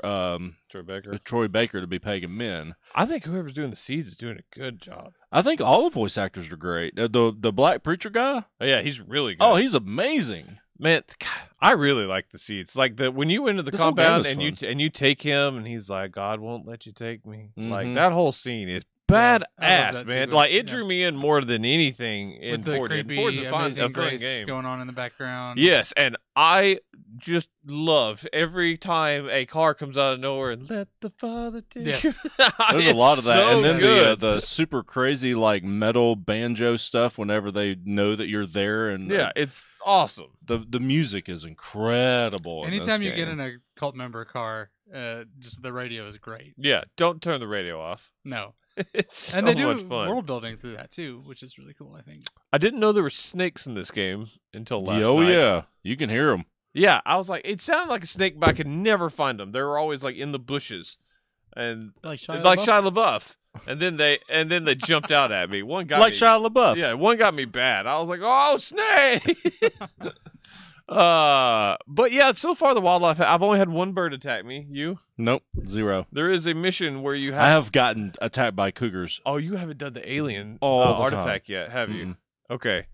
Troy Baker to be Pagan Min.
I think whoever's doing the seeds is doing a good job.
I think all the voice actors are great. The black preacher guy.
Oh, yeah, he's really good.
Oh, he's amazing.
Man, God, I really like the seeds. Like when you went into the compound and you take him, and he's like, "God won't let you take me."
Mm-hmm.
Like that whole scene is badass, man.
Sequence.
Like it drew me in more than anything in
With the
Ford.
creepy,
Ford's a
Amazing
fun
Grace
game
going on in the background.
Yes, and I just love every time a car comes out of nowhere and let the Father take you.
There's a lot of that,
so
and then
good.
the super crazy like metal banjo stuff. Whenever they know that you're there, and
yeah, it's awesome.
The music is incredible.
Anytime
in
you
this
get
game.
in a cult member car, just the radio is great.
Yeah, don't turn the radio off.
No.
It's so
And they do
much fun.
world building through that too, which is really cool, I think.
I didn't know there were snakes in this game until last night.
Oh yeah, you can hear them.
Yeah, I was like, it sounded like a snake, but I could never find them. They were always like in the bushes, and
Like
Shia LaBeouf. And then they jumped out at me. One got
Like
me,
Shia LaBeouf.
Yeah, one got me bad. I was like, oh, snake. But yeah, so far the wildlife. I've only had one bird attack me. You?
Nope, 0.
There is a mission where you
I
have.
have gotten attacked by cougars.
Oh, you haven't done the alien
All the
artifact yet, have you?
Mm-mm.
Okay.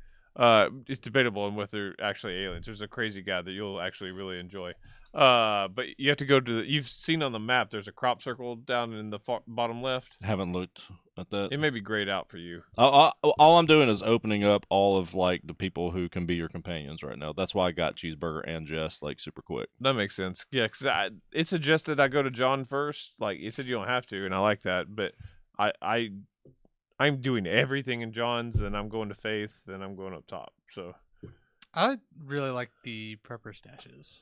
It's debatable on whether they're actually aliens. There's a crazy guy that you'll actually really enjoy. But you have to go to you've seen on the map, there's a crop circle down in the bottom left.
Haven't looked at that.
It may be grayed out for you.
All I'm doing is opening up all of like the people who can be your companions right now. That's why I got Cheeseburger and Jess like super quick.
That makes sense. Yeah, because it suggested I go to John first. Like it said, you don't have to, and I like that. But I'm doing everything in John's, and I'm going to Faith, and I'm going up top. So
I really like the prepper stashes.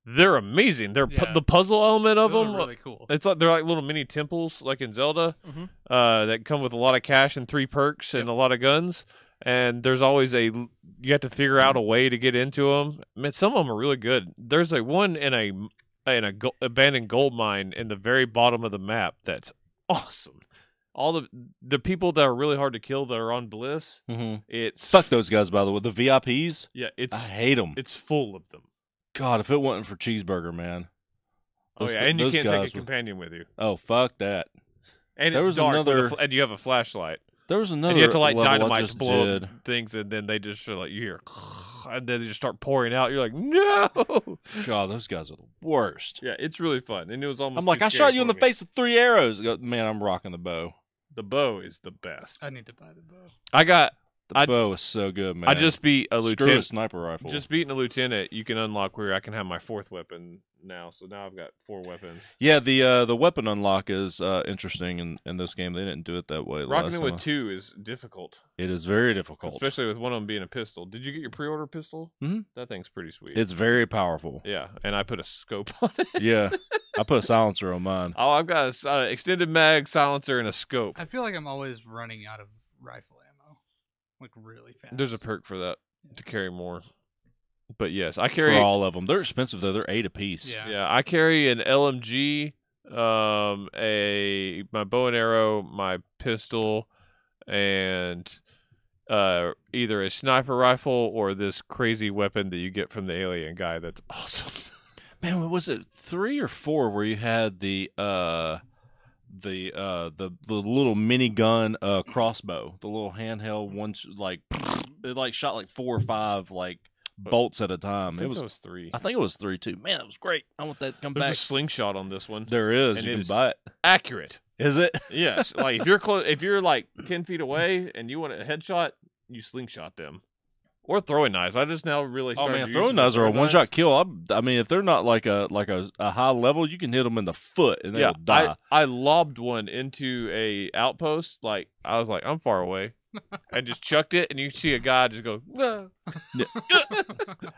they're amazing. They're
Yeah.
the puzzle element of
Those
them.
are really cool.
It's like they're like little mini temples, like in Zelda,
Mhm.
that come with a lot of cash and 3 perks and a lot of guns. And there's always you have to figure out a way to get into them. I mean, some of them are really good. There's a one in a abandoned gold mine in the very bottom of the map that's awesome. All the people that are really hard to kill that are on Bliss,
Mm-hmm.
it's
Fuck those guys, by the way. The VIPs,
yeah,
I hate them.
it's full of them.
God, if it wasn't for Cheeseburger, man.
Oh yeah, and you can't take a companion with you.
Oh, fuck that.
And
There
it's
was
dark,
another-
and you have a flashlight.
There was another
And you have to light
level I
dynamite to
just
blow
did.
up things, and then they just are like you hear, and then they just start pouring out. You're like, no.
God, those guys are the worst.
Yeah, it's really fun, and it was almost.
I'm like,
too
I
scary
shot you in
for
the
me.
face with 3 arrows. Man, I'm rocking the bow.
The bow is the best.
I need to buy the bow.
The
I-
bow is so good, man.
I just beat a
Screw a
lieutenant.
sniper rifle.
Just beating a lieutenant, you can unlock where I can have my 4th weapon now. So now I've got 4 weapons.
Yeah, the weapon unlock is interesting in this game. They didn't do it that way.
Rocking
last
it with
time.
2 is difficult,
It is very difficult.
especially with one of them being a pistol. Did you get your pre-order pistol?
Mhm.
That thing's pretty sweet.
It's very powerful.
Yeah, and I put a scope on it.
Yeah, I put a silencer on mine.
Oh, I've got a extended mag, silencer, and a scope.
I feel like I'm always running out of rifle ammo, like really fast.
There's a perk for that to carry more. But yes, I carry
For all of them. They're expensive though. They're 8 apiece.
Yeah.
Yeah, I carry an LMG, my bow and arrow, my pistol, and either a sniper rifle or this crazy weapon that you get from the alien guy. That's awesome.
Man, what was it 3 or 4 where you had the little minigun crossbow, the little handheld one, like it like shot like 4 or 5 like bolts at a time.
I think it was 3.
I think it was 3 too. Man, that was great. I want that to come
There's
back.
a slingshot on this one.
There is.
And
You
it
can
is
buy it.
accurate.
Is it?
Yes. Like if you're close, if you're like 10 feet away and you want a headshot, you slingshot them. Or throwing knives. I just now really
Oh
started
man,
using
throwing
the
knives are a
throwing
one-shot
knives.
kill. I mean, if they're not like a high level, you can hit them in the foot and they'll die.
I lobbed one into a outpost. Like I was like, I'm far away, and just chucked it, and you see a guy just go. "Whoa."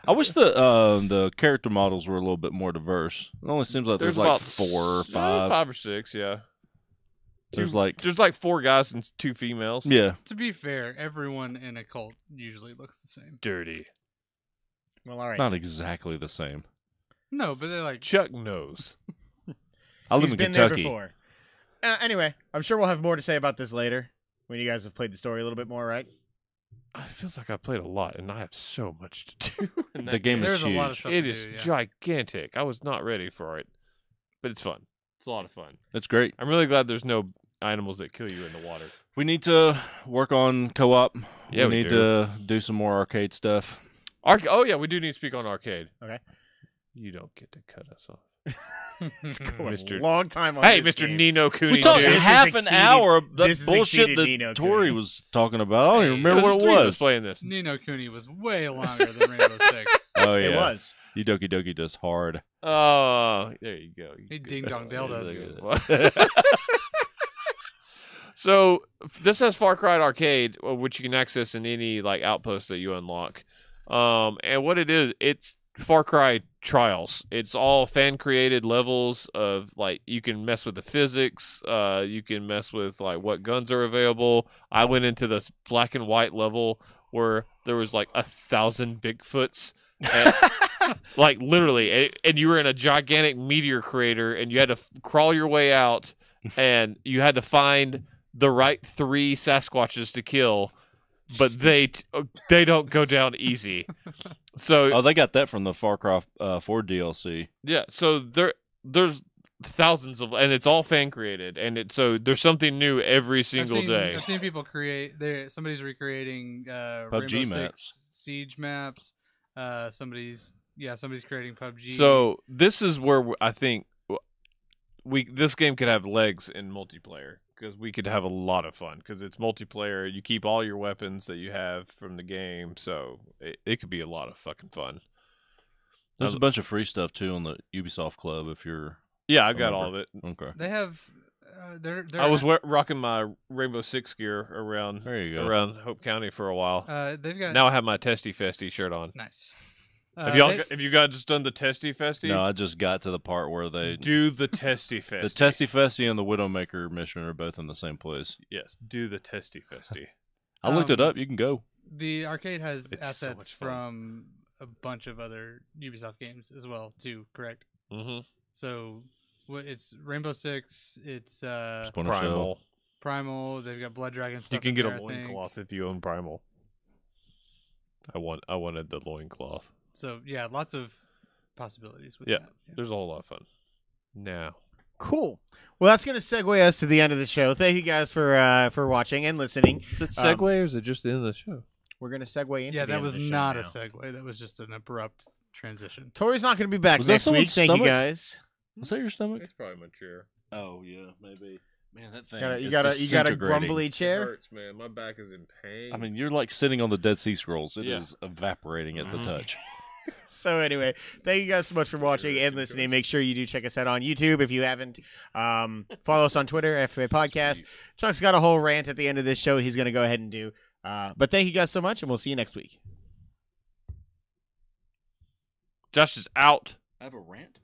I wish the character models were a little bit more diverse. It only seems like there's like
about
4 or 5.
5 or 6. Yeah.
There's like
4 guys and 2 females.
yeah.
To be fair, everyone in a cult usually looks the same.
Dirty.
Well, all right.
Not exactly the same.
No, but they're like
Chuck knows.
I live
He's
in
been
Kentucky.
there before. Anyway, I'm sure we'll have more to say about this later when you guys have played the story a little bit more, right?
It feels like I played a lot, and I have so much to do. in
The
that
game is
there's a
huge.
lot of stuff
It
to
is
do, yeah.
gigantic. I was not ready for it, but it's fun. It's a lot of fun.
It's great.
I'm really glad there's no animals that kill you in the water.
We need to work on co-op.
Yeah, we
need
do.
to do some more arcade stuff.
Oh yeah, we do need to speak on arcade.
Okay.
You don't get to cut us off.
It's going
Mr.
a long time on
Hey,
this
Mr.
game.
Nino Cooney.
We talked
This is
half an
exceeding-
hour of that
this is
bullshit
exceeding
that
Nino
Tori
Cooney.
was talking about. I don't even
Hey,
remember what it was.
playing this.
Nino Cooney was way longer than Rainbow Six.
Oh yeah,
It was.
You Doki Doki does hard.
Oh, there you go.
He ding dong dell does.
So this has Far Cry Arcade, which you can access in any like outpost that you unlock. And what it is, it's Far Cry Trials. It's all fan created levels of like you can mess with the physics. You can mess with like what guns are available. I went into this black and white level where there was like 1,000 Bigfoots. And, like literally, and you were in a gigantic meteor crater, and you had to crawl your way out, and you had to find the right 3 Sasquatches to kill, but they don't go down easy. So
Oh, they got that from the Far Cry 4 DLC.
yeah, so there's thousands of, and it's all fan created, and so there's something new every single day.
I've seen people create. Somebody's recreating
PUBG
Rainbow Six
maps.
Siege maps. Somebody's creating PUBG.
So this is where I think this game could have legs in multiplayer, because we could have a lot of fun because it's multiplayer. You keep all your weapons that you have from the game, so it could be a lot of fucking fun.
There's a bunch of free stuff too on the Ubisoft Club if you're.
Yeah, I got all of it.
Okay.
they have. They're
I was rocking my Rainbow Six gear around
There you go.
around Hope County for a while.
They've got
Now I have my Testy Festy shirt on.
nice.
Have you guys done the Testy Festy?
No, I just got to the part where they
Do the Testy Festy.
the Testy Festy and the Widowmaker mission are both in the same place.
Yes, do the Testy Festy.
I looked it up. You can go.
The arcade has
It's so
assets
much fun.
from a bunch of other Ubisoft games as well, too. Correct.
Mm-hmm.
So, it's Rainbow Six. It's
Splinter Cell.
Primal.
Primal. They've got Blood Dragon stuff.
You can
in
get
there,
a
I think.
loincloth if you own Primal. I wanted the loincloth.
So yeah, lots of possibilities with
Yeah.
that. Yeah.
There's a whole lot of fun. Now.
Cool. Well, that's going to segue us to the end of the show. Thank you guys for watching and listening.
Is it
segue
or is it just the end of the show?
We're going to segue into
Yeah,
the
that
end
was
of the show
not
now.
a segue. That was just an abrupt transition.
Tori's not going to be back
Was that
next week.
someone's
Thank you
stomach?
guys.
Was that your stomach?
It's probably my chair.
Oh yeah, maybe. Man, that thing.
You
is
got a
disintegrating.
grumbly
It
chair.
hurts, man. My back is in pain.
I mean, you're like sitting on the Dead Sea Scrolls. It is
Yeah.
evaporating at the
Mhm.
touch.
So anyway, thank you guys so much for watching and listening. Make sure you do check us out on YouTube if you haven't. Follow us on Twitter, FA Podcast. Chuck's got a whole rant at the end of this show he's going to go ahead and do. But thank you guys so much, and we'll see you next week.
Josh is out.
I have a rant.